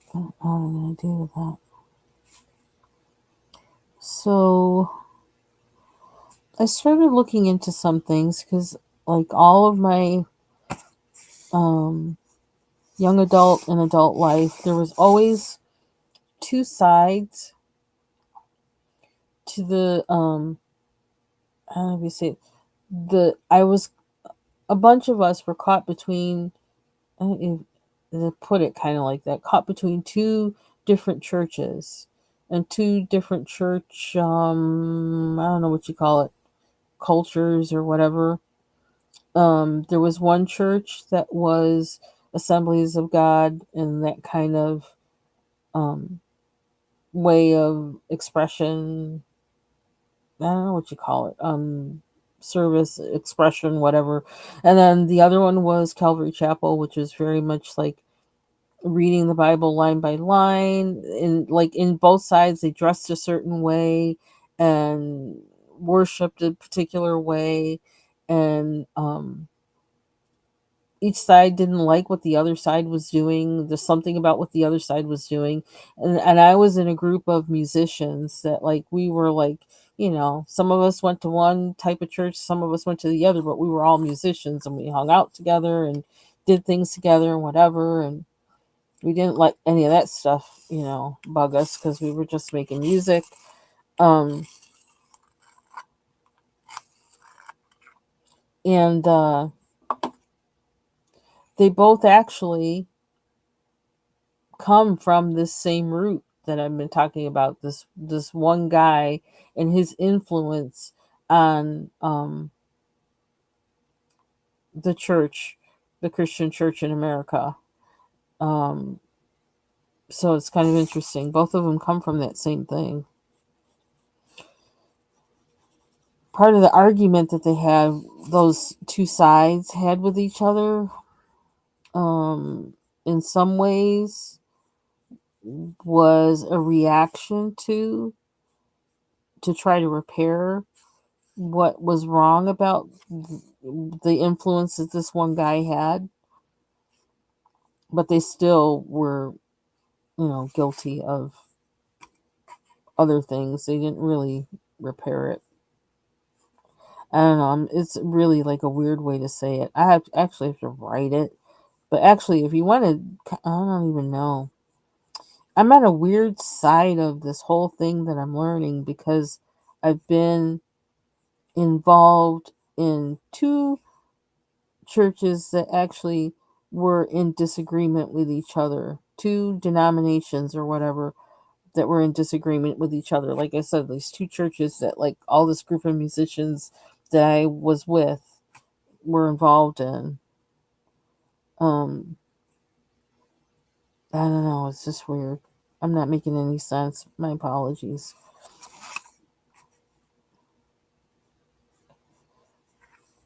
I don't know what I'm going to do with that. So I started looking into some things because, like, all of my young adult and adult life, there was always two sides to the how do we say it? A bunch of us were caught between, I don't even to put it kind of like that, caught between two different churches and two different church I don't know what you call it, cultures or whatever. There was one church that was Assemblies of God and that kind of um, way of expression. I don't know what you call it. Service, expression, whatever. And then the other one was Calvary Chapel, which is very much like reading the Bible line by line. And like in both sides, they dressed a certain way and worshipped a particular way. And each side didn't like what the other side was doing. There's something about what the other side was doing. And I was in a group of musicians that like we were like, some of us went to one type of church, some of us went to the other, but we were all musicians and we hung out together and did things together and whatever. And we didn't let any of that stuff, bug us because we were just making music. And they both actually come from this same root that I've been talking about. This one guy and his influence on the church, the Christian church in America. Um, so it's kind of interesting. Both of them come from that same thing. Part of the argument that they had, those two sides had with each other, in some ways, was a reaction to try to repair what was wrong about the influence that this one guy had, but they still were, guilty of other things. They didn't really repair it. I don't know. It's really like a weird way to say it. I have to write it, but actually, if you want to, I don't even know. I'm at a weird side of this whole thing that I'm learning because I've been involved in two churches that actually were in disagreement with each other, two denominations or whatever that were in disagreement with each other. Like I said, these two churches that like all this group of musicians that I was with were involved in. Um, I don't know. It's just weird. I'm not making any sense. My apologies.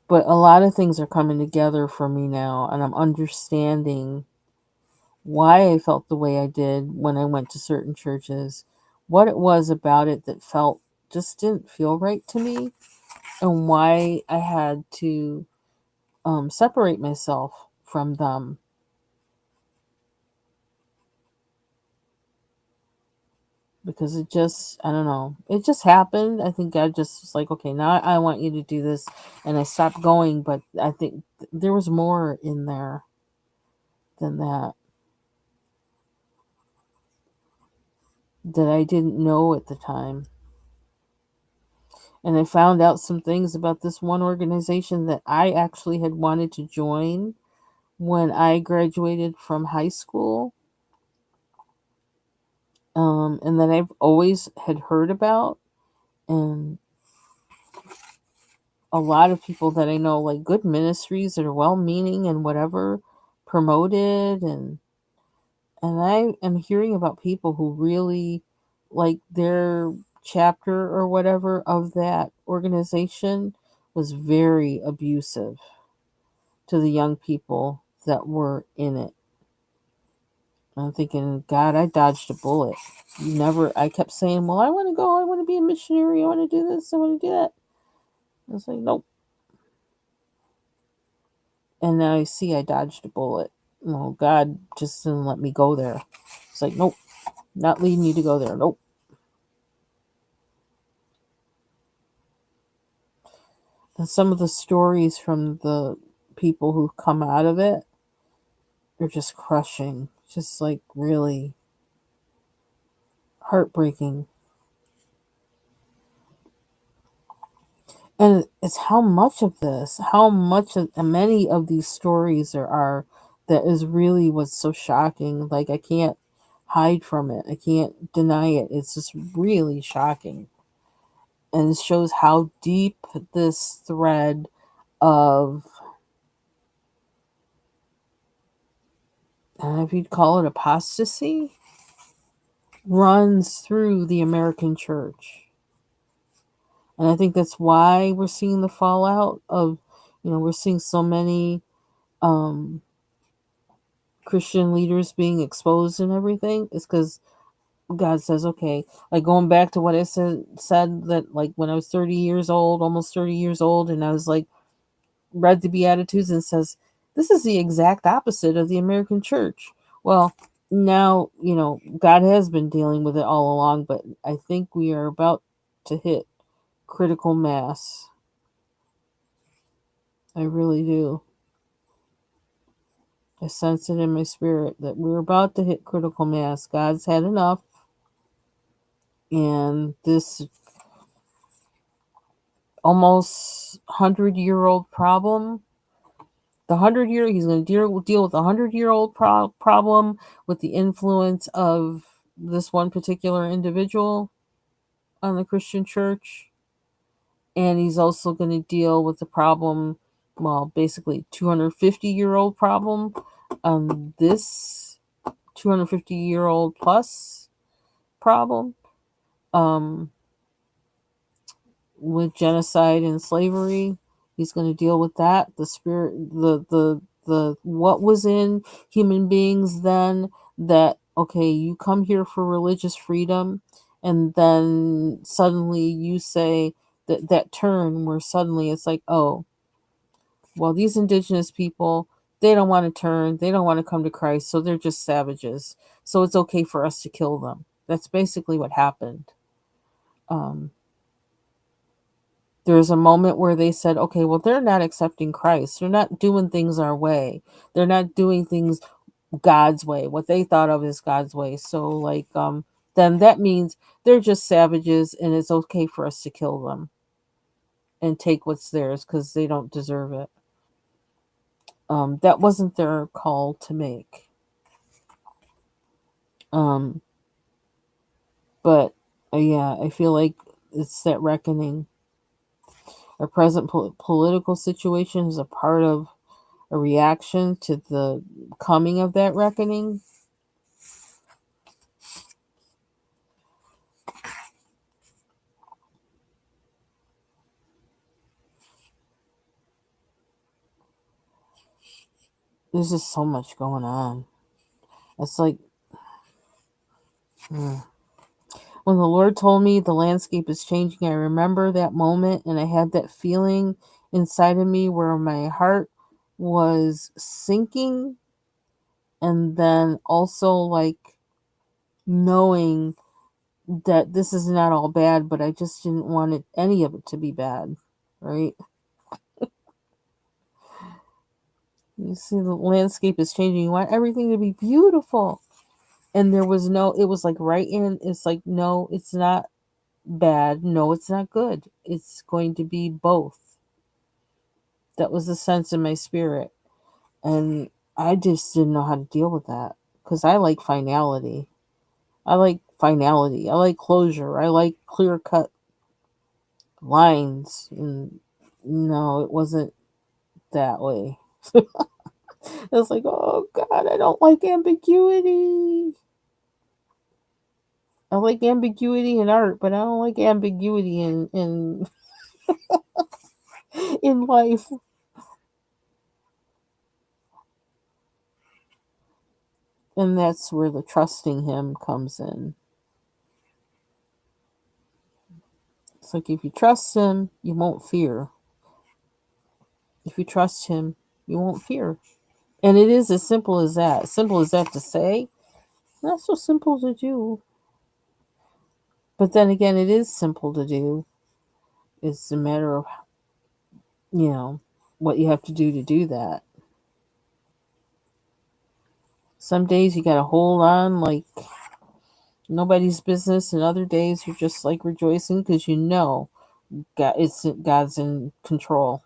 But a lot of things are coming together for me now, and I'm understanding why I felt the way I did when I went to certain churches, what it was about it that felt just didn't feel right to me, and why I had to separate myself from them. Because it just, I don't know, it just happened. I think God just was like, okay, now I want you to do this. And I stopped going, but I think there was more in there than that I didn't know at the time. And I found out some things about this one organization that I actually had wanted to join when I graduated from high school, and that I've always had heard about. And a lot of people that I know, like good ministries that are well meaning and whatever, promoted, and I am hearing about people who really, like, their chapter or whatever of that organization was very abusive to the young people that were in it. I'm thinking, God, I dodged a bullet. Never, I kept saying, well, I want to go, I want to be a missionary, I want to do this, I want to do that. I was like, nope. And now I see I dodged a bullet. Well, God just didn't let me go there. It's like, nope, not leading you to go there. Nope. And some of the stories from the people who come out of it are just crushing. Just like really heartbreaking. And it's how much of this, how much of many of these stories there are that is really what's so shocking. Like, I can't hide from it. I can't deny it. It's just really shocking. And it shows how deep this thread of, I don't know if you'd call it apostasy, runs through the American church. And I think that's why we're seeing the fallout of, we're seeing so many um, Christian leaders being exposed and everything. Is because God says, okay, like going back to what I said that, like, when I was 30 years old, almost 30 years old, and I was like, read the Beatitudes and says, this is the exact opposite of the American church. Well, now, God has been dealing with it all along, but I think we are about to hit critical mass. I really do. I sense it in my spirit that we're about to hit critical mass. God's had enough. And this almost 100-year-old problem, he's going to deal with a 100-year-old problem with the influence of this one particular individual on the Christian church. And he's also going to deal with the problem, well, basically 250-year-old problem on this 250-year-old plus problem, um, with genocide and slavery. He's going to deal with that. The spirit, the what was in human beings then, that, okay, you come here for religious freedom, and then suddenly you say that turn where suddenly it's like, oh, well, these indigenous people, they don't want to turn, they don't want to come to Christ, so they're just savages. So it's okay for us to kill them. That's basically what happened. Um, there was a moment where they said, okay, well, they're not accepting Christ. They're not doing things our way. They're not doing things God's way, what they thought of as God's way. So, like, then that means they're just savages, and it's okay for us to kill them and take what's theirs because they don't deserve it. That wasn't their call to make. Um, but yeah, I feel like it's that reckoning. Our present political situation is a part of a reaction to the coming of that reckoning. there's just so much going on. It's like, when the Lord told me the landscape is changing, I remember that moment, and I had that feeling inside of me where my heart was sinking, and then also like knowing that this is not all bad, but I just didn't want any of it to be bad, right? You see, the landscape is changing. You want everything to be beautiful. And there was no, it was like right in, it's like, no, it's not bad. No, it's not good. It's going to be both. That was the sense in my spirit. And I just didn't know how to deal with that because I like finality. I like finality. I like closure. I like clear cut lines. And no, it wasn't that way. It's like, oh God, I don't like ambiguity. I like ambiguity in art, but I don't like ambiguity in in life. And that's where the trusting him comes in. It's like if you trust him, you won't fear. If you trust him, you won't fear. And it is as simple as that. Simple as that to say, not so simple to do. But then again, it is simple to do. It's a matter of, you know, what you have to do that. Some days you got to hold on like nobody's business, and other days you're just like rejoicing because you know God's in control.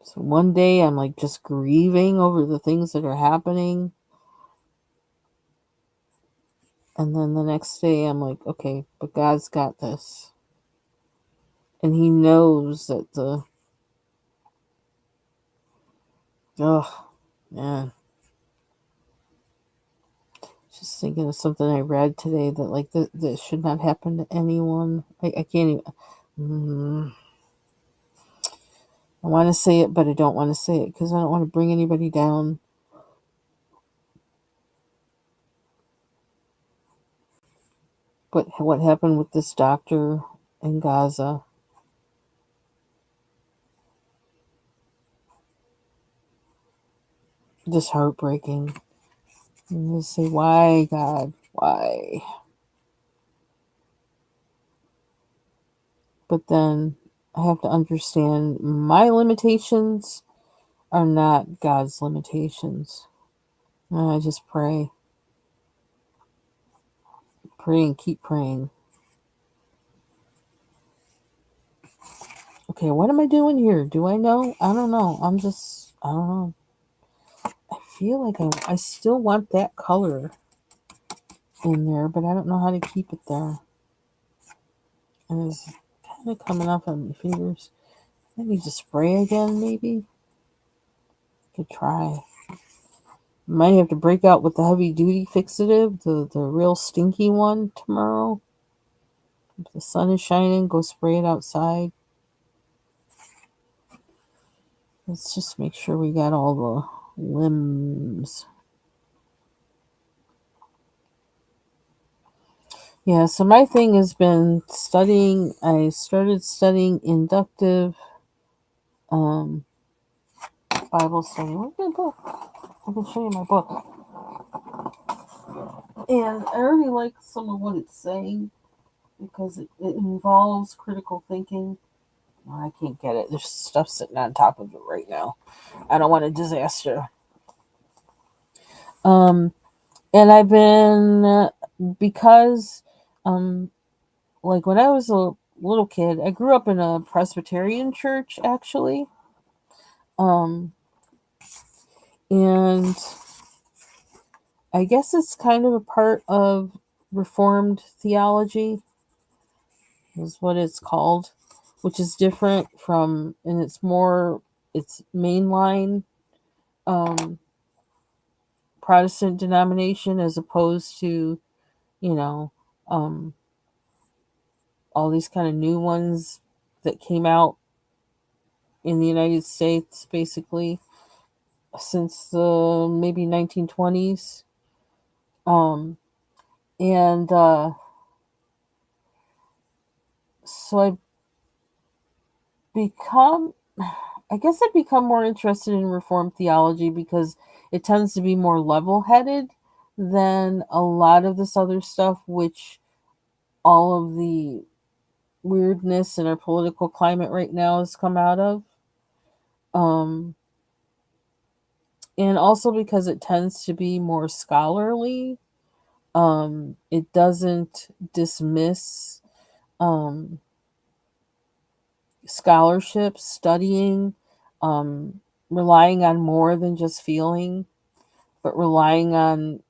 So one day I'm like just grieving over the things that are happening. And then the next day I'm like, okay, but God's got this. And he knows that oh, man. Just thinking of something I read today that like that should not happen to anyone. I can't even. I want to say it, but I don't want to say it because I don't want to bring anybody down. But what happened with this doctor in Gaza? Just heartbreaking. And you say, why, God? Why? But then I have to understand my limitations are not God's limitations. And I just pray. Pray and keep praying. Okay, what am I doing here? Do I know? I don't know. I don't know. I feel like I still want that color in there, but I don't know how to keep it there. And it's kind of coming off on my fingers. I need to spray again, maybe. Could try. Might have to break out with the heavy duty fixative, the real stinky one tomorrow. If the sun is shining, go spray it outside. Let's just make sure we got all the limbs. Yeah, so my thing has been studying. I started studying inductive Bible study. Where's my book? I can show you my book. And I already like some of what it's saying because it involves critical thinking. Oh, I can't get it. There's stuff sitting on top of it right now. I don't want a disaster. Um, and I've been because like when I was a little kid, I grew up in a Presbyterian church actually. And I guess it's kind of a part of Reformed theology, is what it's called, which is different from, and it's mainline um, Protestant denomination as opposed to you know, um, all these kind of new ones that came out in the United States, basically since the maybe 1920s. Um, and so become, I guess I've become more interested in Reformed theology because it tends to be more level headed than a lot of this other stuff, which all of the weirdness in our political climate right now has come out of. Um, and also because it tends to be more scholarly. It doesn't dismiss um, scholarship, studying, um, relying on more than just feeling, but relying on,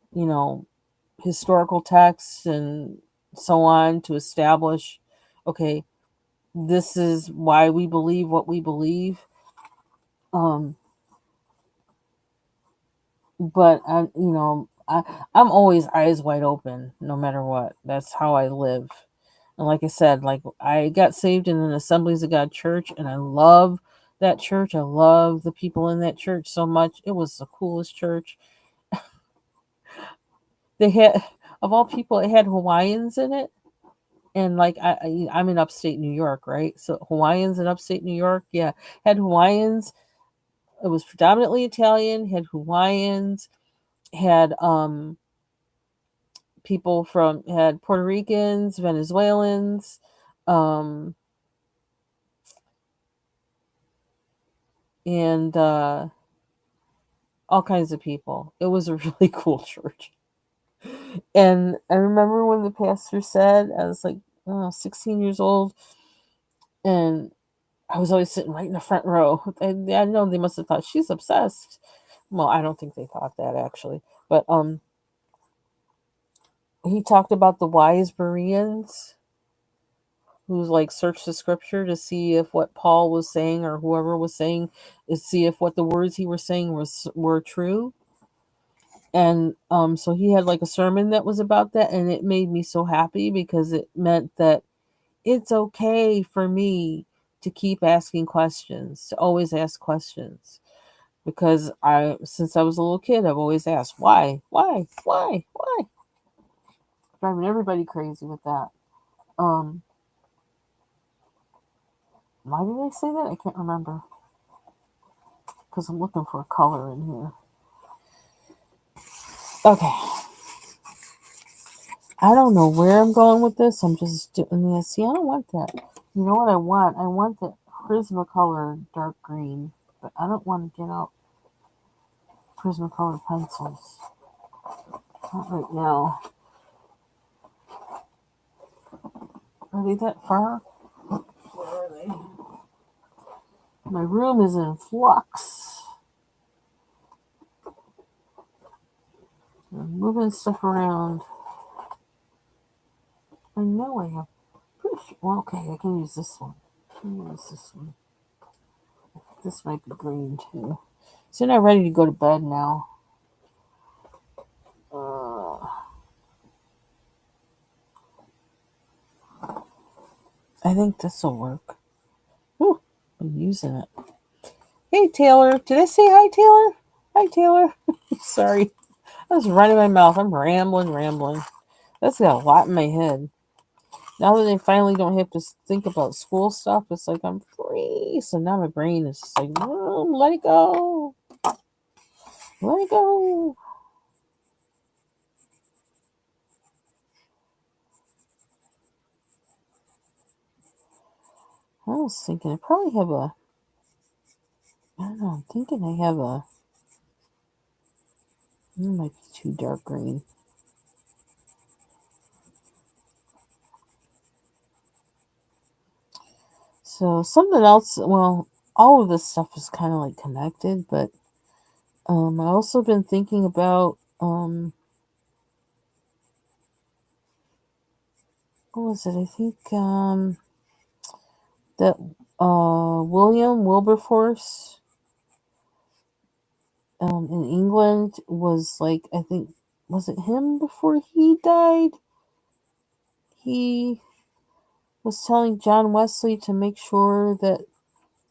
historical texts and so on to establish, okay, this is why we believe what we believe. Um, but I'm always eyes wide open, no matter what. That's how I live. And like I said, like I got saved in an Assemblies of God church, and I love that church. I love the people in that church so much. It was the coolest church. They had, of all people, it had Hawaiians in it, and like I'm in upstate New York, right? So Hawaiians in upstate New York, yeah, had Hawaiians. It was predominantly Italian. Had Hawaiians, had people from, had Puerto Ricans, Venezuelans, um, and all kinds of people. It was a really cool church. And I remember when the pastor said, I was like, 16 years old, and I was always sitting right in the front row. And I know they must have thought she's obsessed. Well, I don't think they thought that actually, but he talked about the wise Bereans who like searched the scripture to see if what Paul was saying or whoever was saying, is see if what the words he was saying were true. And so he had like a sermon that was about that, and it made me so happy because it meant that it's okay for me to keep asking questions, to always ask questions, because I since I was a little kid I've always asked why, driving everybody crazy with that. um why did I say that? I can't remember, because I'm looking for a color in here. Okay, I don't know where I'm going with this. I'm just doing this. See, I don't want that. You know what I want? I want the Prismacolor dark green, but I don't want to get out Prismacolor pencils. Not right now. Are they that far? Where are they? My room is in flux. I'm moving stuff around. I know I have. Well, okay, I can use this one. I can use this one. This might be green too. So I'm not ready to go to bed now. Uh, I think this will work. Ooh, I'm using it. Hey, Taylor. Did I say hi, Taylor? Hi, Taylor. Sorry. I was running my mouth. I'm rambling. That's got a lot in my head. Now that I finally don't have to think about school stuff, it's like I'm free. So now my brain is just like, let it go. Let it go. I was thinking I probably have a, I don't know, I'm thinking I have a, it might be too dark green. So something else, well, all of this stuff is kind of like connected, but I also been thinking about, what was it? I think that William Wilberforce in England was like, I think, was it him before he died? he was telling John Wesley to make sure that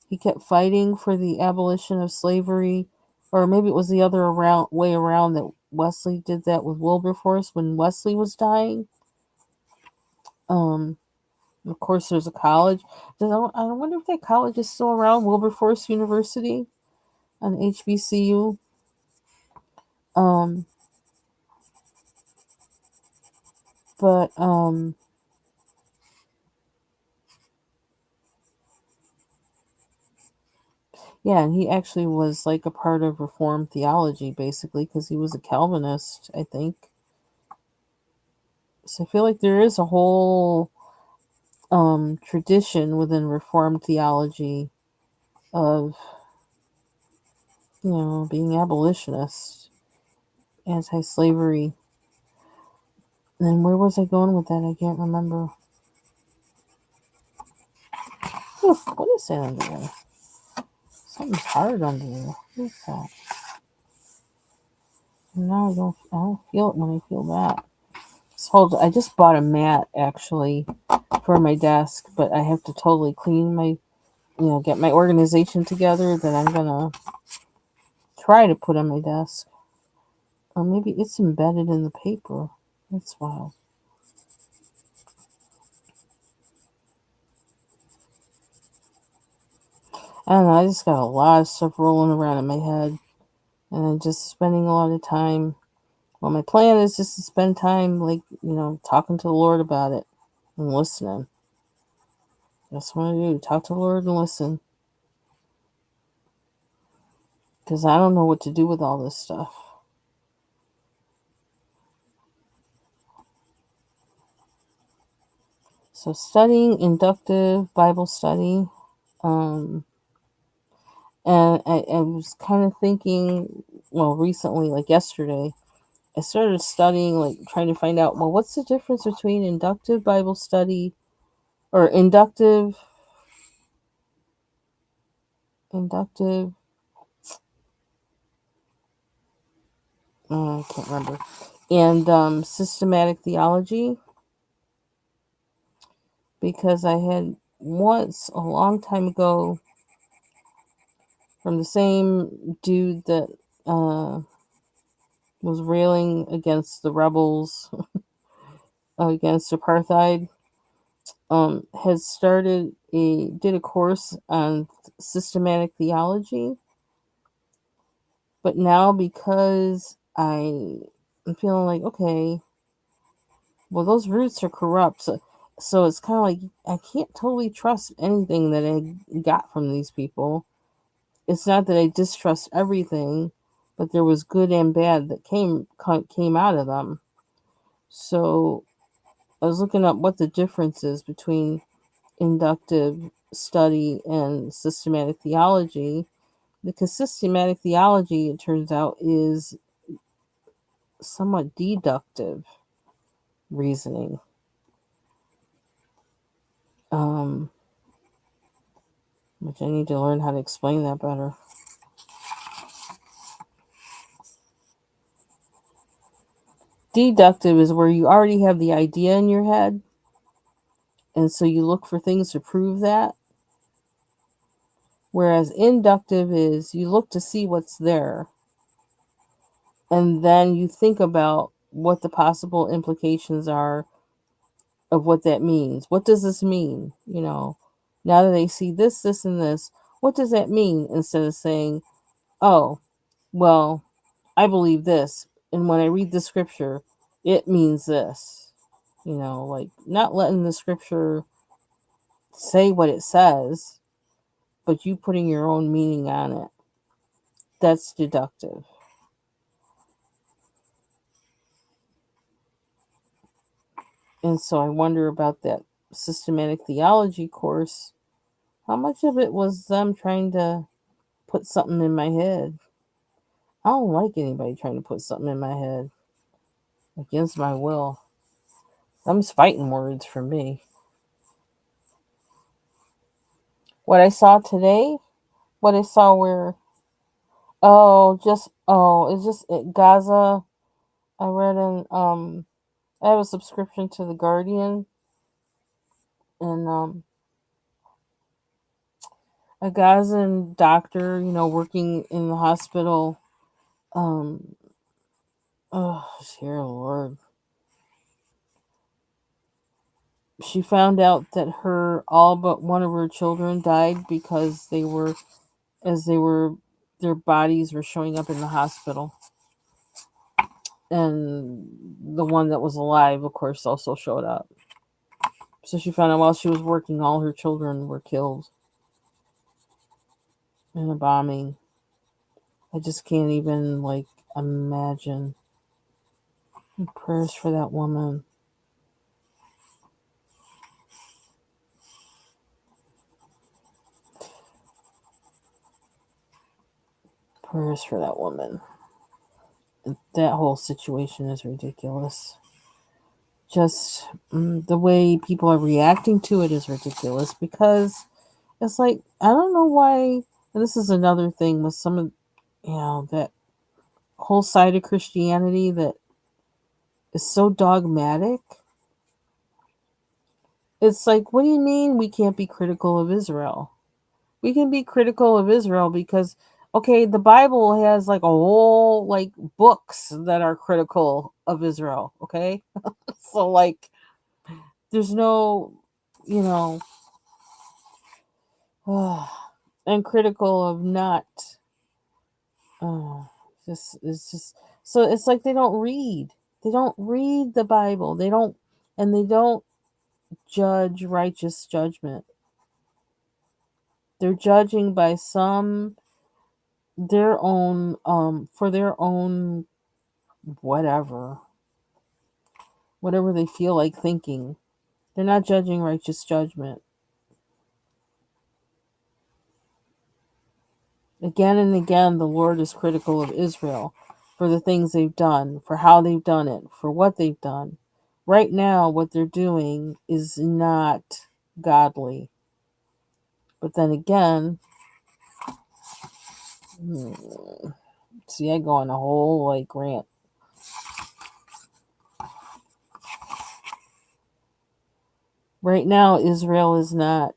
he kept fighting for the abolition of slavery, or maybe it was the other way around, that Wesley did that with Wilberforce when Wesley was dying. Of course, there's a college. I wonder if that college is still around, Wilberforce University on HBCU. Um, but yeah, and he actually was like a part of Reformed theology, basically, because he was a Calvinist, I think. So I feel like there is a whole tradition within Reformed theology of, being abolitionist, anti-slavery. And where was I going with that? I can't remember. Oof, what is that under there? Something's hard under there. What is that? Now I don't feel it when I feel that. I just bought a mat actually for my desk, but I have to totally clean get my organization together that I'm gonna try to put on my desk. Or maybe it's embedded in the paper. That's wild. I don't know, I just got a lot of stuff rolling around in my head. And I'm just spending a lot of time. Well, my plan is just to spend time, like, talking to the Lord about it and listening. That's what I do. Talk to the Lord and listen. Because I don't know what to do with all this stuff. So, studying inductive Bible study. And I was kind of thinking, well, recently, like yesterday, I started studying, like trying to find out, well, what's the difference between inductive Bible study or inductive, I can't remember, and systematic theology, because I had once, a long time ago, from the same dude that was railing against the rebels against apartheid, did a course on systematic theology. But now, because I'm feeling like, okay, well, those roots are corrupt. So it's kind of like I can't totally trust anything that I got from these people. It's not that I distrust everything, but there was good and bad that came out of them. So I was looking up what the difference is between inductive study and systematic theology, because systematic theology, it turns out, is somewhat deductive reasoning. Um, which I need to learn how to explain that better. Deductive is where you already have the idea in your head, and so you look for things to prove that. Whereas inductive is you look to see what's there, and then you think about what the possible implications are of what that means. What does this mean? Now that they see this, this, and this, what does that mean? Instead of saying, oh, well, I believe this, and when I read the scripture, it means this. Like not letting the scripture say what it says, but you putting your own meaning on it. That's deductive. And so I wonder about that systematic theology course. How much of it was them trying to put something in my head? I don't like anybody trying to put something in my head against my will. Them's fighting words for me. What I saw today, what I saw where, it's just Gaza. I read in, I have a subscription to The Guardian, And a Gazan doctor, working in the hospital. Um, oh, dear Lord. She found out that all but one of her children died because their bodies were showing up in the hospital. And the one that was alive, of course, also showed up. So she found out while she was working, all her children were killed in a bombing. I just can't even, imagine. Prayers for that woman. Prayers for that woman. That whole situation is ridiculous. Just the way people are reacting to it is ridiculous, because it's like, I don't know why. And this is another thing with some of, that whole side of Christianity that is so dogmatic. It's like, what do you mean we can't be critical of Israel? We can be critical of Israel because, okay, the Bible has like a whole books that are critical of Israel, okay? So there's no, you know, and critical of not. Oh, just it's just so it's like they don't read. They don't read the Bible. They don't judge righteous judgment. They're judging by their own for their own whatever whatever they feel like thinking. They're not judging righteous judgment. Again and again, the Lord is critical of Israel for the things they've done, for how they've done it, for what they've done. Right now, what they're doing is not godly. But then again, see, I go on a whole rant. Right now, Israel is not.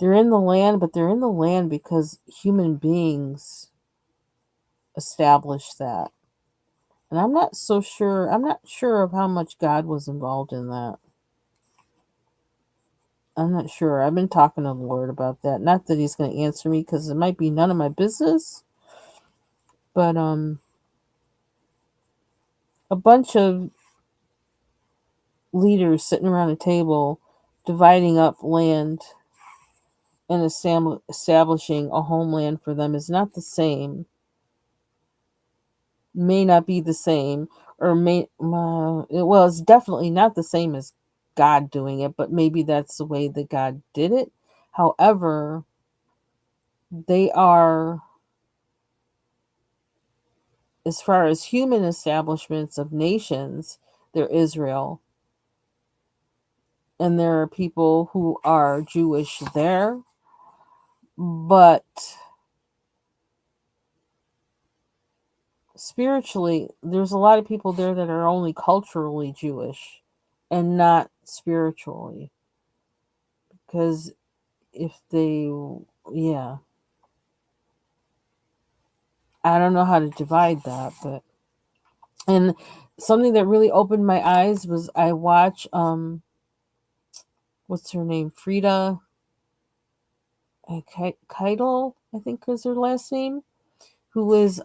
They're in the land, but they're in the land because human beings established that. And I'm not so sure. I'm not sure of how much God was involved in that. I'm not sure. I've been talking to the Lord about that. Not that He's going to answer me, because it might be none of my business. But a bunch of leaders sitting around a table, dividing up land and establishing a homeland for them is not the same. May not be the same, or well, it's definitely not the same as God doing it, but maybe that's the way that God did it. However, they are, as far as human establishments of nations, they're Israel, and there are people who are Jewish there, but spiritually, there's a lot of people there that are only culturally Jewish and not spiritually. Because if they, yeah, I don't know how to divide that, but, and something that really opened my eyes was I watch, what's her name? Frida Keitel, I think is her last name, who is,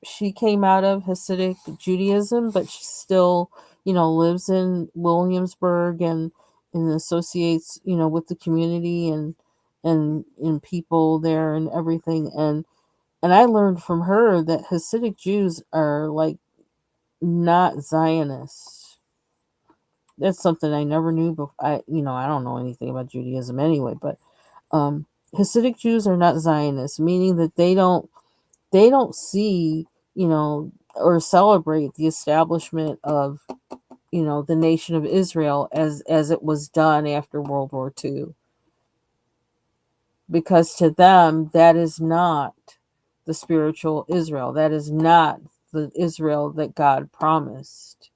she came out of Hasidic Judaism, but she still, lives in Williamsburg, and associates, with the community, and people there and everything. And I learned from her that Hasidic Jews are not Zionists. That's something I never knew before. I don't know anything about Judaism anyway, but Hasidic Jews are not Zionists, meaning that they don't see, or celebrate the establishment of, the nation of Israel as it was done after World War II. Because to them, that is not the spiritual Israel. That is not the Israel that God promised.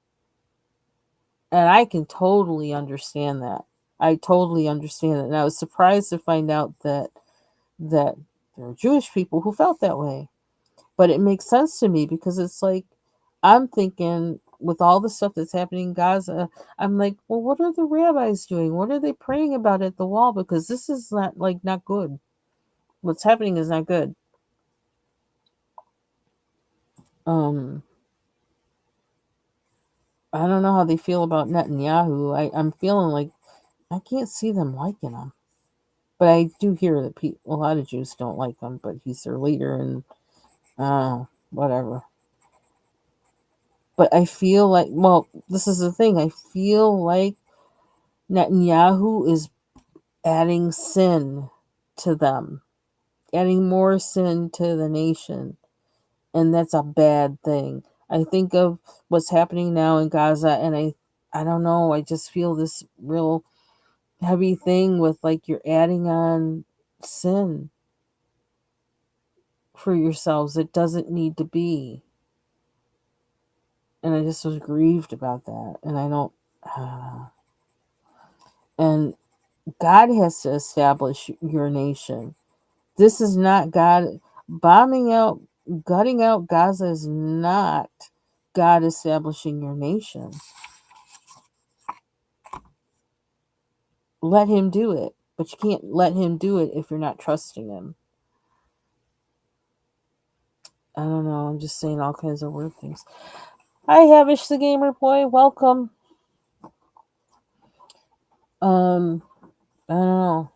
And I can totally understand that. I totally understand it. And I was surprised to find out that there are Jewish people who felt that way. But it makes sense to me because it's like I'm thinking with all the stuff that's happening in Gaza, I'm like, well, what are the rabbis doing? What are they praying about at the wall? Because this is not good. What's happening is not good. Um, I don't know how they feel about Netanyahu. I'm feeling like I can't see them liking him. But I do hear that a lot of Jews don't like him, but he's their leader and whatever. But I feel like, well, this is the thing. I feel like Netanyahu is adding sin to them, adding more sin to the nation. And that's a bad thing. I think of what's happening now in Gaza, and I don't know, I just feel this real heavy thing with like you're adding on sin for yourselves. It doesn't need to be. And I just was grieved about that. And I don't. And God has to establish your nation. This is not God bombing out, gutting out Gaza is not God establishing your nation. Let him do it, but you can't let him do it if you're not trusting him. I don't know. I'm just saying all kinds of weird things. Hi, Havish the Gamer Boy. Welcome. I don't know.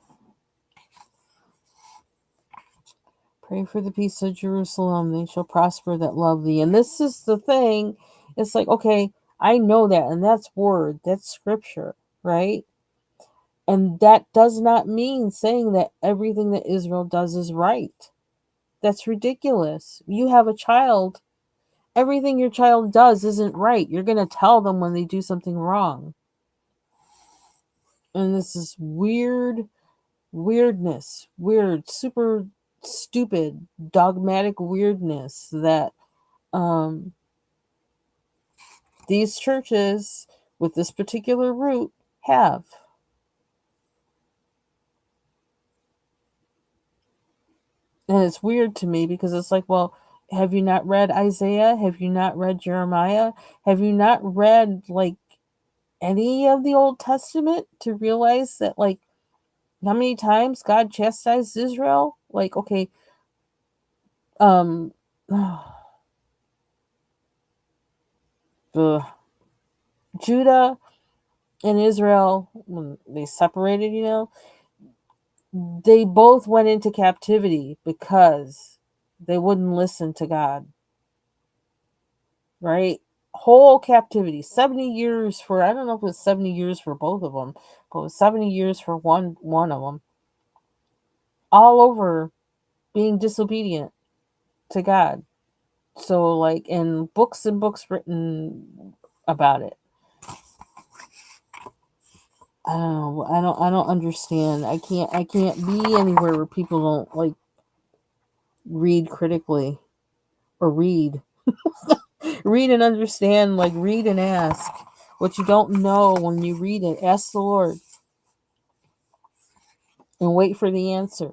Pray for the peace of Jerusalem. They shall prosper that love thee. And this is the thing. It's like, okay, I know that. And that's word. That's scripture, right? And that does not mean saying that everything that Israel does is right. That's ridiculous. You have a child. Everything your child does isn't right. You're going to tell them when they do something wrong. And this is weirdness, super stupid, dogmatic weirdness that these churches with this particular root have. And it's weird to me because it's like, well, have you not read Isaiah? Have you not read Jeremiah? Have you not read like any of the Old Testament to realize that like how many times God chastised Israel? Like, okay, the Judah and Israel, when they separated, they both went into captivity because they wouldn't listen to God. Right? Whole captivity, 70 years for, I don't know if it was 70 years for both of them, but it was 70 years for one of them. All over being disobedient to God. So like, and books and books written about it. I don't understand. I can't be anywhere where people don't like read critically or read. Read and understand, like read and ask. What you don't know when you read it, ask the Lord and wait for the answer.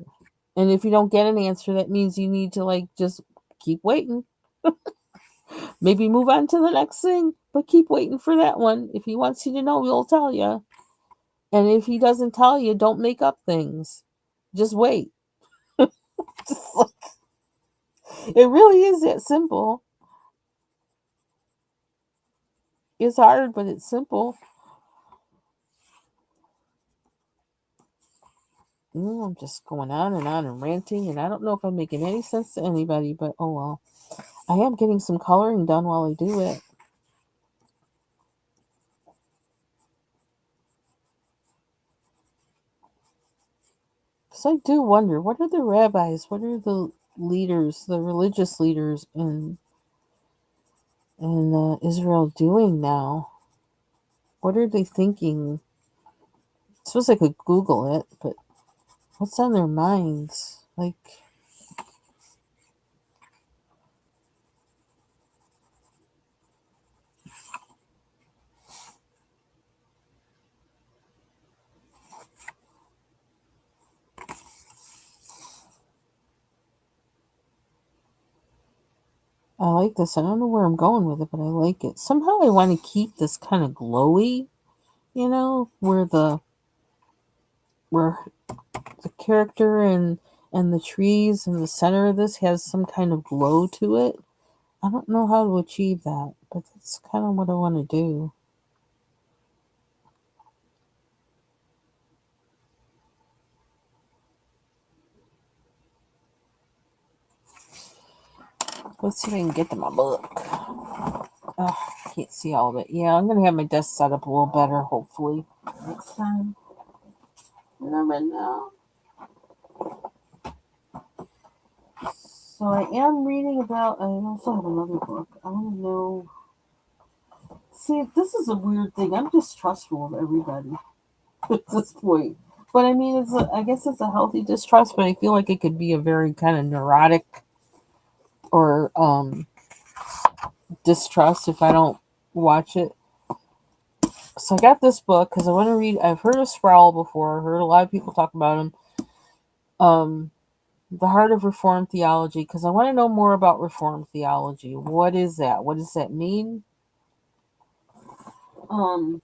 And if you don't get an answer, that means you need to like just keep waiting. Maybe move on to the next thing, but keep waiting for that one. If he wants you to know, he'll tell you. And if he doesn't tell you, don't make up things. Just wait. It really is that simple. It's hard, but it's simple. I'm just going on and ranting, and I don't know if I'm making any sense to anybody, but oh well. I am getting some coloring done while I do it. So I do wonder, what are the rabbis, what are the leaders, the religious leaders in Israel doing now? What are they thinking? I suppose I could Google it, but what's on their minds? Like, I like this. I don't know where I'm going with it, but I like it. Somehow I want to keep this kind of glowy, where the character and the trees in the center of this has some kind of glow to it. I don't know how to achieve that, but that's kind of what I want to do. Let's see if I can get to my book. Oh, I can't see all of it. Yeah, I'm gonna have my desk set up a little better, hopefully, next time. Remember now. So I am reading about. I also have another book. I want to know. See, this is a weird thing. I'm distrustful of everybody at this point. But I mean, I guess it's a healthy distrust, but I feel like it could be a very kind of neurotic or distrust if I don't watch it. So I got this book because I want to read. I've heard of Sproul before. Heard a lot of people talk about him. Um, the Heart of Reformed Theology, because I want to know more about Reformed theology. What is that? What does that mean? Um,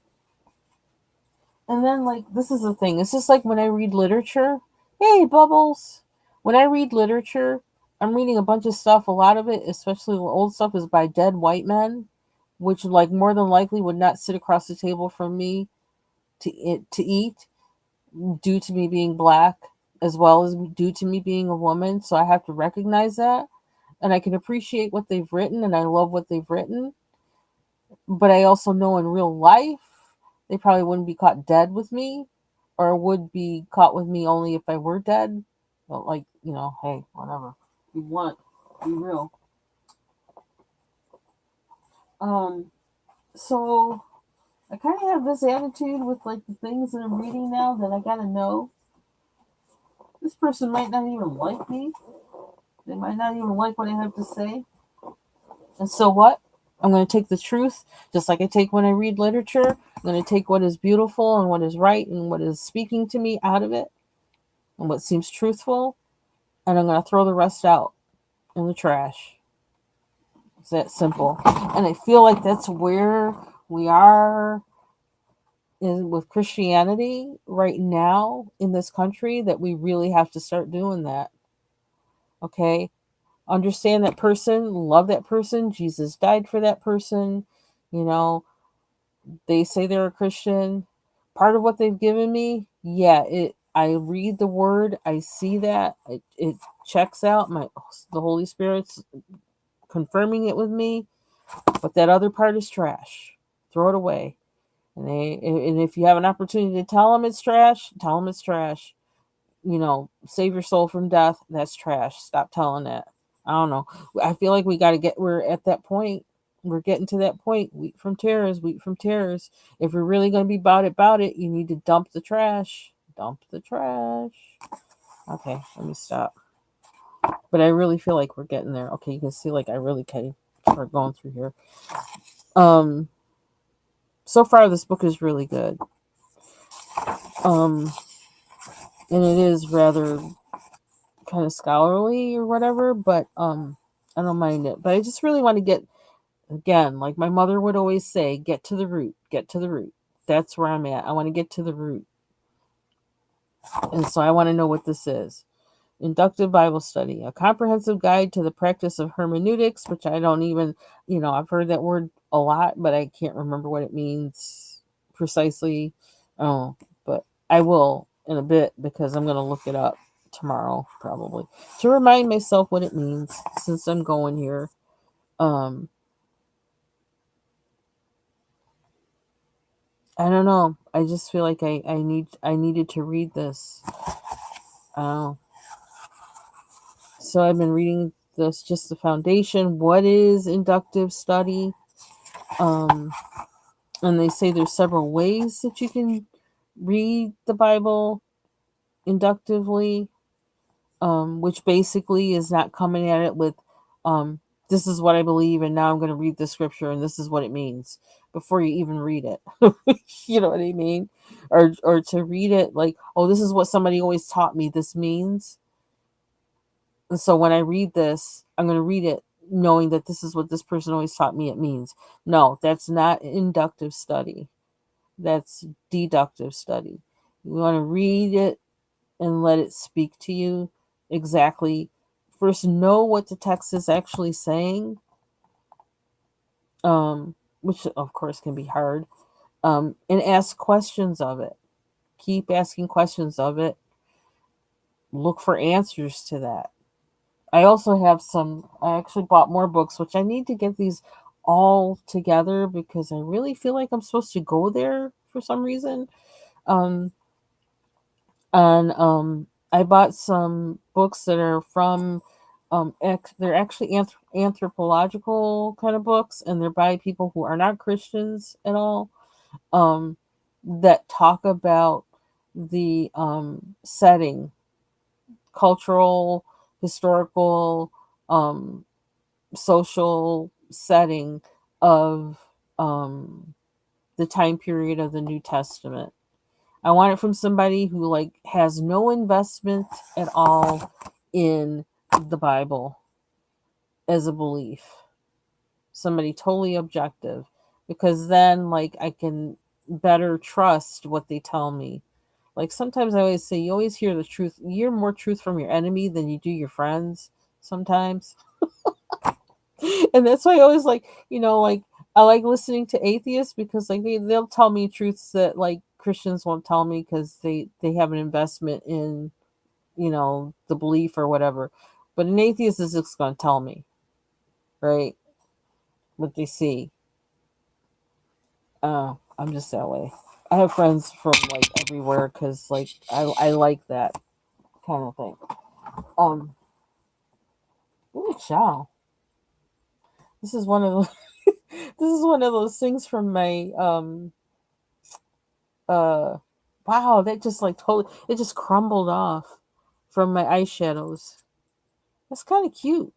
and then like this is the thing. It's just like when I read literature. Hey, Bubbles. When I read literature, I'm reading a bunch of stuff. A lot of it, especially the old stuff, is by dead white men, which like more than likely would not sit across the table from me to eat due to me being black as well as due to me being a woman. So I have to recognize that. And I can appreciate what they've written and I love what they've written. But I also know in real life, they probably wouldn't be caught dead with me or would be caught with me only if I were dead. But, like, hey, whatever. You want, be real. Um, so I kind of have this attitude with like the things that I'm reading now that I gotta know. This person might not even like me. They might not even like what I have to say. And so what? I'm going to take the truth, just like I take when I read literature. I'm going to take what is beautiful and what is right and what is speaking to me out of it and what seems truthful. And I'm going to throw the rest out in the trash. It's that simple. And I feel like that's where we are with Christianity right now in this country, that we really have to start doing that. Okay? Understand that person, love that person. Jesus died for that person. You know, they say they're a Christian. Part of what they've given me, yeah, it. I read the word, I see that it checks out. The Holy Spirit's confirming it with me, but that other part is trash. Throw it away. And if you have an opportunity to tell them it's trash, tell them it's trash. Save your soul from death. That's trash. Stop telling that. I don't know. I feel like we're at that point. We're getting to that point. Wheat from tares, wheat from tares. If we're really going to be about it, you need to dump the trash. Dump the trash. Okay, let me stop. But I really feel like we're getting there. Okay, you can see like I really can start going through here. Um, so far this book is really good. Um, and it is rather kind of scholarly or whatever, but I don't mind it. But I just really want to get, again, like my mother would always say, get to the root, get to the root. That's where I'm at. I want to get to the root. And so I want to know what this is. Inductive Bible Study, a comprehensive guide to the practice of hermeneutics, which I don't even, I've heard that word a lot, but I can't remember what it means precisely. Oh, but I will in a bit because I'm going to look it up tomorrow probably to remind myself what it means since I'm going here. Um, I don't know. I just feel like I needed to read this. Oh, so I've been reading this, just the foundation. What is inductive study? Um, and they say there's several ways that you can read the Bible inductively, which basically is not coming at it with, this is what I believe, and now I'm going to read the scripture, and this is what it means before you even read it. You know what I mean? Or to read it like, oh, this is what somebody always taught me this means. And so when I read this, I'm going to read it knowing that this is what this person always taught me it means. No, that's not inductive study. That's deductive study. You want to read it and let it speak to you exactly. First, know what the text is actually saying, which of course can be hard, and ask questions of it. Keep asking questions of it. Look for answers to that. I also have some, I actually bought more books, which I need to get these all together because I really feel like I'm supposed to go there for some reason. Um, and I bought some books that are from, they're actually anthropological kind of books, and they're by people who are not Christians at all, um, that talk about the setting, cultural, historical, um, social setting of the time period of the New Testament. I want it from somebody who like has no investment at all in the Bible as a belief. Somebody totally objective, because then like I can better trust what they tell me. Like sometimes I always say you always hear the truth. You hear more truth from your enemy than you do your friends sometimes. And that's why I always like, like I like listening to atheists because like they'll tell me truths that like Christians won't tell me because they have an investment in, the belief or whatever. But an atheist is just going to tell me, right, what they see. I'm just that way. I have friends from like everywhere because like I like that kind of thing. Um, ooh, child. This is one of those. This is one of those things from my uh wow, that just like totally it just crumbled off from my eyeshadows. That's kind of cute.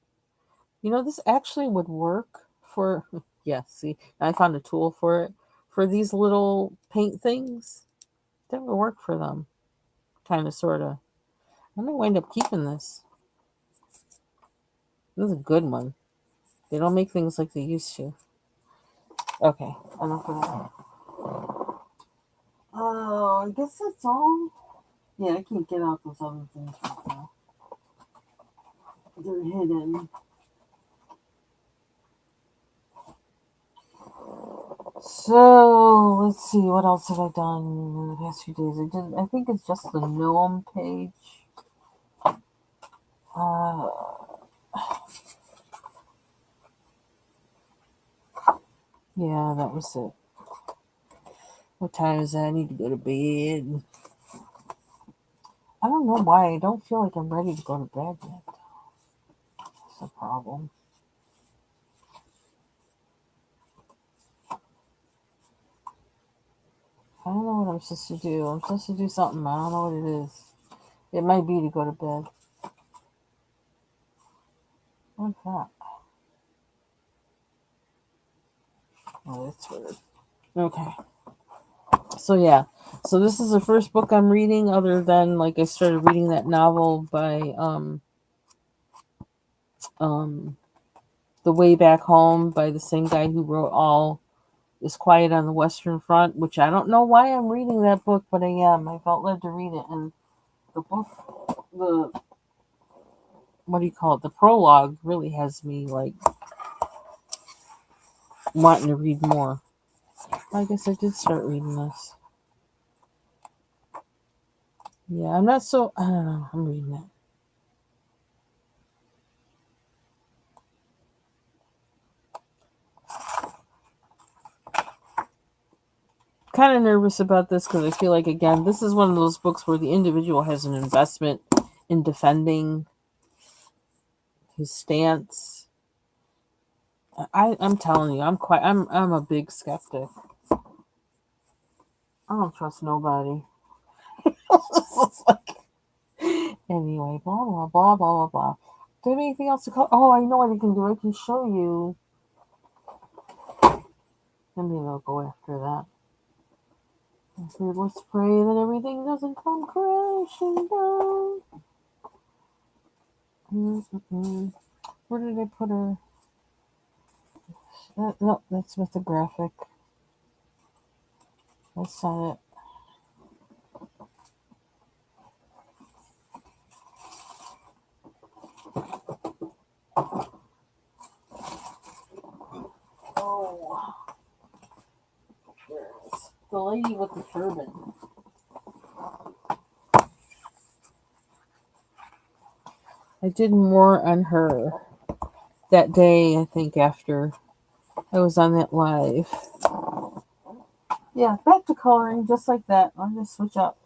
This actually would work for yeah, see, I found a tool for it. For these little paint things, that would work for them. Kind of sorta. I may wind up keeping this. This is a good one. They don't make things like they used to. Okay, enough of that. Oh, I guess that's all. Yeah, I can't get out those other things right now. They're hidden. So let's see, what else have I done in the past few days? I think it's just the gnome page. Uh, yeah, that was it. What time is that? I need to go to bed. I don't know why I don't feel like I'm ready to go to bed yet. That's a problem. I don't know what I'm supposed to do. I'm supposed to do something. I don't know what it is. It might be to go to bed. What's that? Oh, that's weird. Okay. So yeah. So this is the first book I'm reading other than like I started reading that novel by um The Way Back Home by the same guy who wrote All Is Quiet on the Western Front, which I don't know why I'm reading that book, but I am. I felt led to read it. And the book, the, what do you call it? The prologue really has me like wanting to read more. I guess I did start reading this. Yeah, I'm not so, I don't know. I'm reading it. Kind of nervous about this because I feel like, again, this is one of those books where the individual has an investment in defending his stance. I'm telling you, I'm a big skeptic. I don't trust nobody. Anyway, blah blah blah blah blah blah. Do you have anything else to call? Oh, I know what I can do. I can show you. And maybe I'll go after that. Okay, let's pray that everything doesn't come crashing down. Mm-mm. Where did I put her? No, that's Mythographic. That's not it. Oh, there's the lady with the turban. I did more on her that day, I think, after I was on that live. Yeah, back to coloring, just like that. I'll just switch up,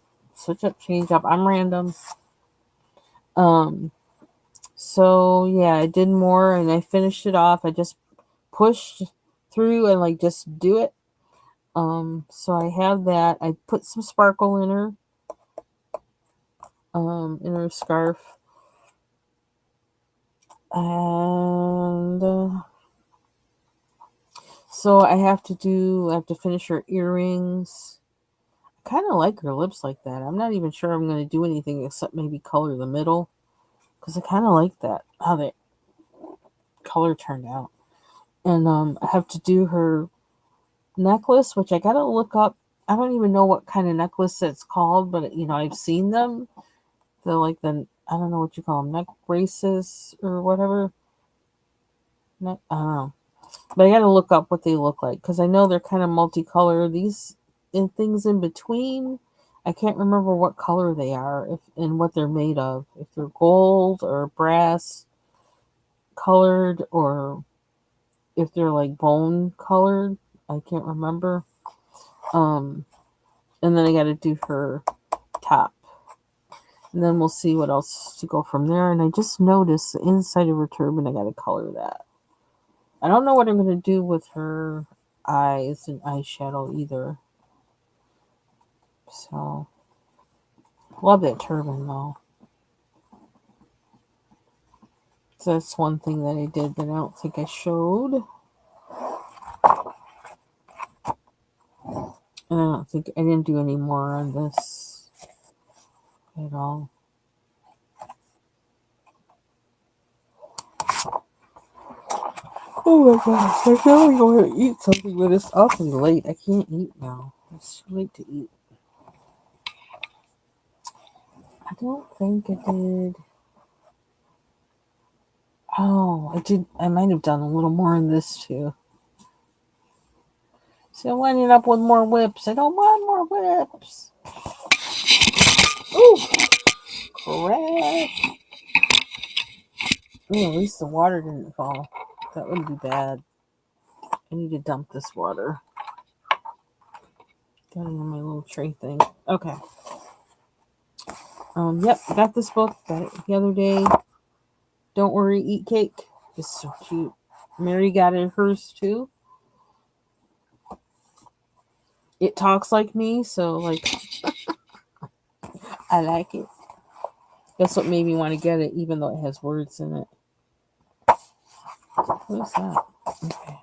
change up. I'm random. Um, so yeah, I did more and I finished it off. I just pushed through and like just do it. So I have that. I put some sparkle in her scarf, and so I have to finish her earrings. I kind of like her lips like that. I'm not even sure I'm going to do anything except maybe color the middle because I kind of like that how that color turned out. And I have to do her necklace, which I gotta look up. I don't even know what kind of necklace it's called, but I've seen them. They're like I don't know what you call them, neck braces or whatever. I don't know, but I gotta look up what they look like because I know they're kind of multicolored. These things in between, I can't remember what color they are, if and what they're made of. If they're gold or brass colored, or if they're like bone colored. I can't remember. Um, and then I got to do her top. And then we'll see what else to go from there. And I just noticed the inside of her turban, I got to color that. I don't know what I'm going to do with her eyes and eyeshadow either. So, love that turban though. So that's one thing that I did that I don't think I showed. And I didn't do any more on this at all. Oh my gosh, I feel like I want to eat something, but it's awfully late. I can't eat now. It's too late to eat. I don't think I did. Oh, I did. I might have done a little more in this too. So I'm winding up with more whips. I don't want more whips. Ooh, crash. Ooh, at least the water didn't fall. That would be bad. I need to dump this water. Got it in my little tray thing. Okay. Yep, got this book. Got it the other day. Don't Worry, Eat Cake. It's so cute. Mary got it hers too. It talks like me, so like I like it. That's what made me want to get it, even though it has words in it. What's that? Okay.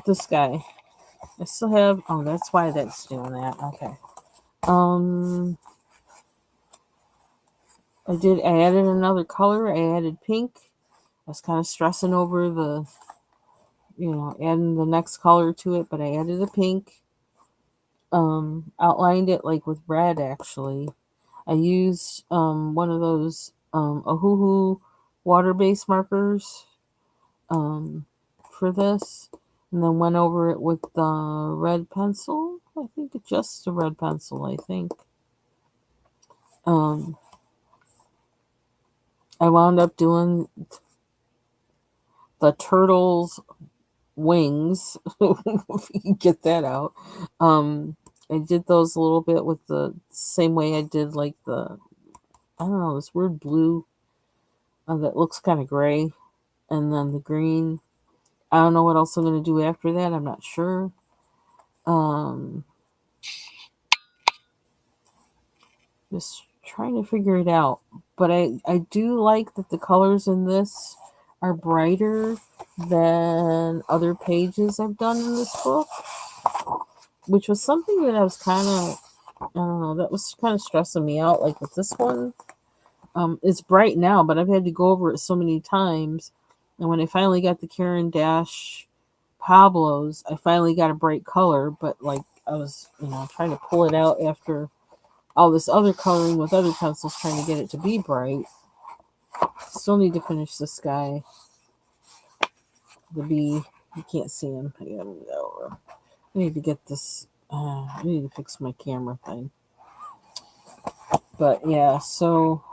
This guy. I still have. Oh, that's why that's doing that. Okay. I added another color. I added pink. I was kind of stressing over adding the next color to it, but I added a pink. Outlined it like with red actually. I used one of those Ohuhu water-based markers for this, and then went over it with the red pencil. I think it's just a red pencil. I think. I wound up doing the turtle's wings. If you can get that out. I did those a little bit with the same way I did like I don't know, this weird blue that looks kind of gray, and then the green. I don't know what else I'm going to do after that. I'm not sure. Just trying to figure it out. But I do like that the colors in this are brighter than other pages I've done in this book, which was something that I was kind of, I don't know, that was kind of stressing me out. Like with this one, it's bright now, but I've had to go over it so many times. And when I finally got the Caran d'Ache Pablo's, I finally got a bright color, but like I was, trying to pull it out after all this other coloring with other pencils trying to get it to be bright. Still need to finish this guy. The bee. You can't see him. I need to get this. I need to fix my camera thing. But yeah, so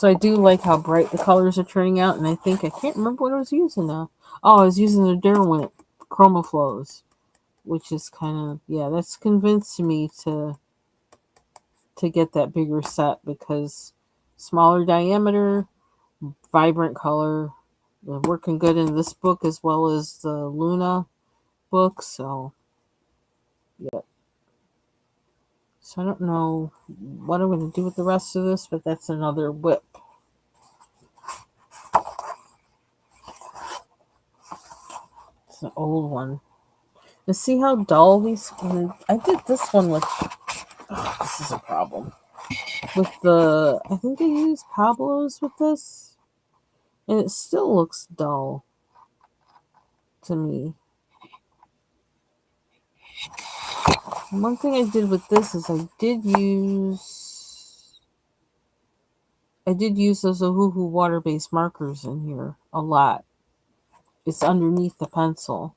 I do like how bright the colors are turning out, and I can't remember what I was using now. Oh, I was using the Derwent ChromaFlows, which is kind of that's convinced me to get that bigger set because smaller diameter, vibrant color. They're working good in this book as well as the Luna book, so yeah. So I don't know what I'm going to do with the rest of this, but that's another whip. It's an old one. And see how dull these. I did this one with. Oh, this is a problem. With the. I think I used Pablo's with this. And it still looks dull to me. One thing I did with this is I did use those Ohuhu water-based markers in here a lot. It's underneath the pencil.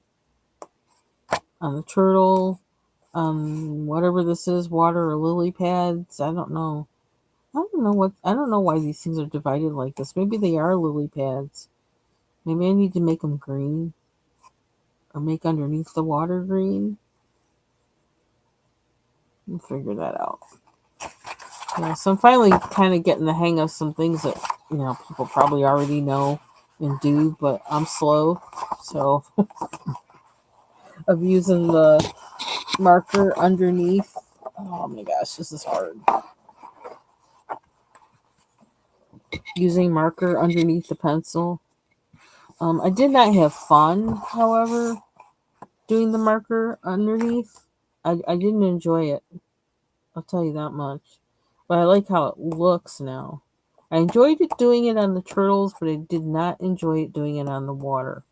On the turtle, whatever this is, water or lily pads, I don't know. I don't know why these things are divided like this. Maybe they are lily pads. Maybe I need to make them green. Or make underneath the water green. We'll figure that out. Yeah, so I'm finally kind of getting the hang of some things that, people probably already know and do, but I'm slow. So, of using the marker underneath. Oh my gosh, this is hard. Using marker underneath the pencil. I did not have fun, however, doing the marker underneath. I didn't enjoy it. I'll tell you that much. But I like how it looks now. I enjoyed it doing it on the turtles, but I did not enjoy it doing it on the water.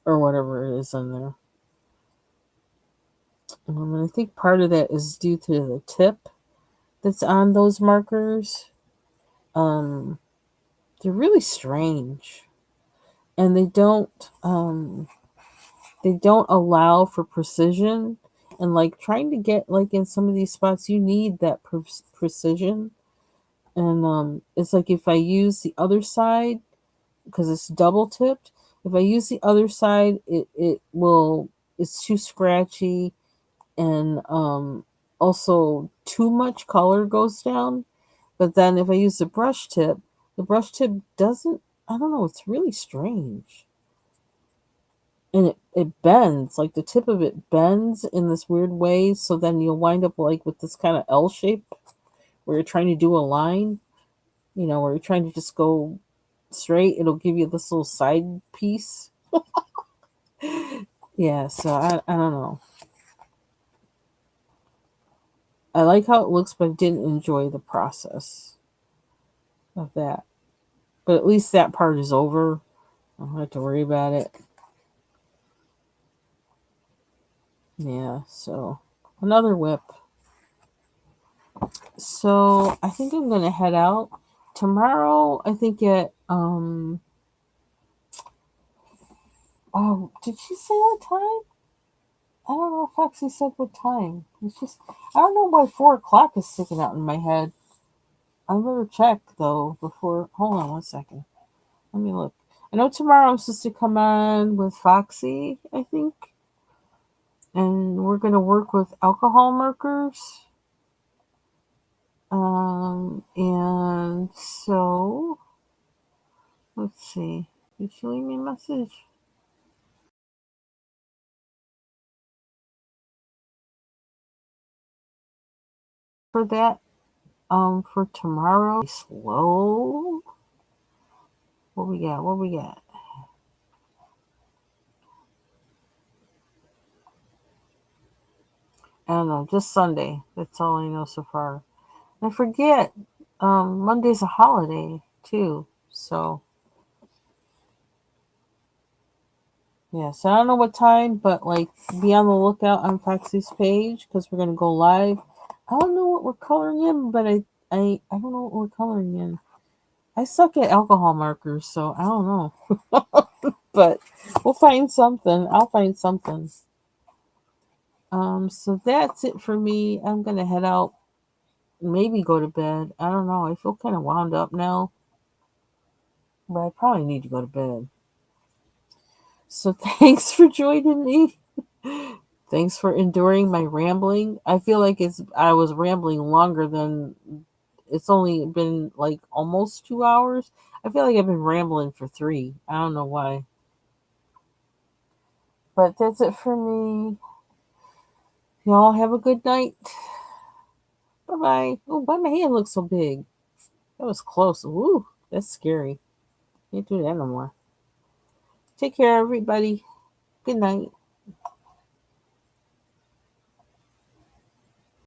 Or whatever it is in there. And I think part of that is due to the tip that's on those markers. They're really strange. And they don't allow for precision. And like trying to get like in some of these spots, you need that precision. And it's like if I use the other side, because it's double tipped, if I use the other side, it's too scratchy, and also too much color goes down. But then if I use the brush tip doesn't, I don't know, it's really strange. And it bends, like the tip of it bends in this weird way, so then you'll wind up like with this kind of L shape where you're trying to do a line, where you're trying to just go straight, it'll give you this little side piece. Yeah, so I don't know. I like how it looks, but I didn't enjoy the process of that. But at least that part is over. I don't have to worry about it. Yeah, so another whip. So I think I'm gonna head out tomorrow. I think at oh, did she say what time? I don't know if Foxy said what time. It's just I don't know why 4 o'clock is sticking out in my head. I better check though before. Hold on one second. Let me look. I know tomorrow I'm supposed to come on with Foxy, I think, and we're gonna work with alcohol markers. And so let's see. Did she leave me a message? For that, for tomorrow, slow. What we got? What we got? I don't know. Just Sunday. That's all I know so far. I forget. Monday's a holiday too, so yeah. So I don't know what time, but like, be on the lookout on Foxy's page because we're gonna go live. I don't know what we're coloring in, but I don't know what we're coloring in. I suck at alcohol markers, so I don't know. But we'll find something. I'll find something. So that's it for me. I'm gonna head out, maybe go to bed. I don't know. I feel kind of wound up now, but I probably need to go to bed. So thanks for joining me. Thanks for enduring my rambling. I feel like I was rambling longer than it's only been like almost 2 hours. I feel like I've been rambling for three. I don't know why. But that's it for me. Y'all have a good night. Bye bye. Oh, why my hand looks so big? That was close. Woo, that's scary. Can't do that no more. Take care, everybody. Good night.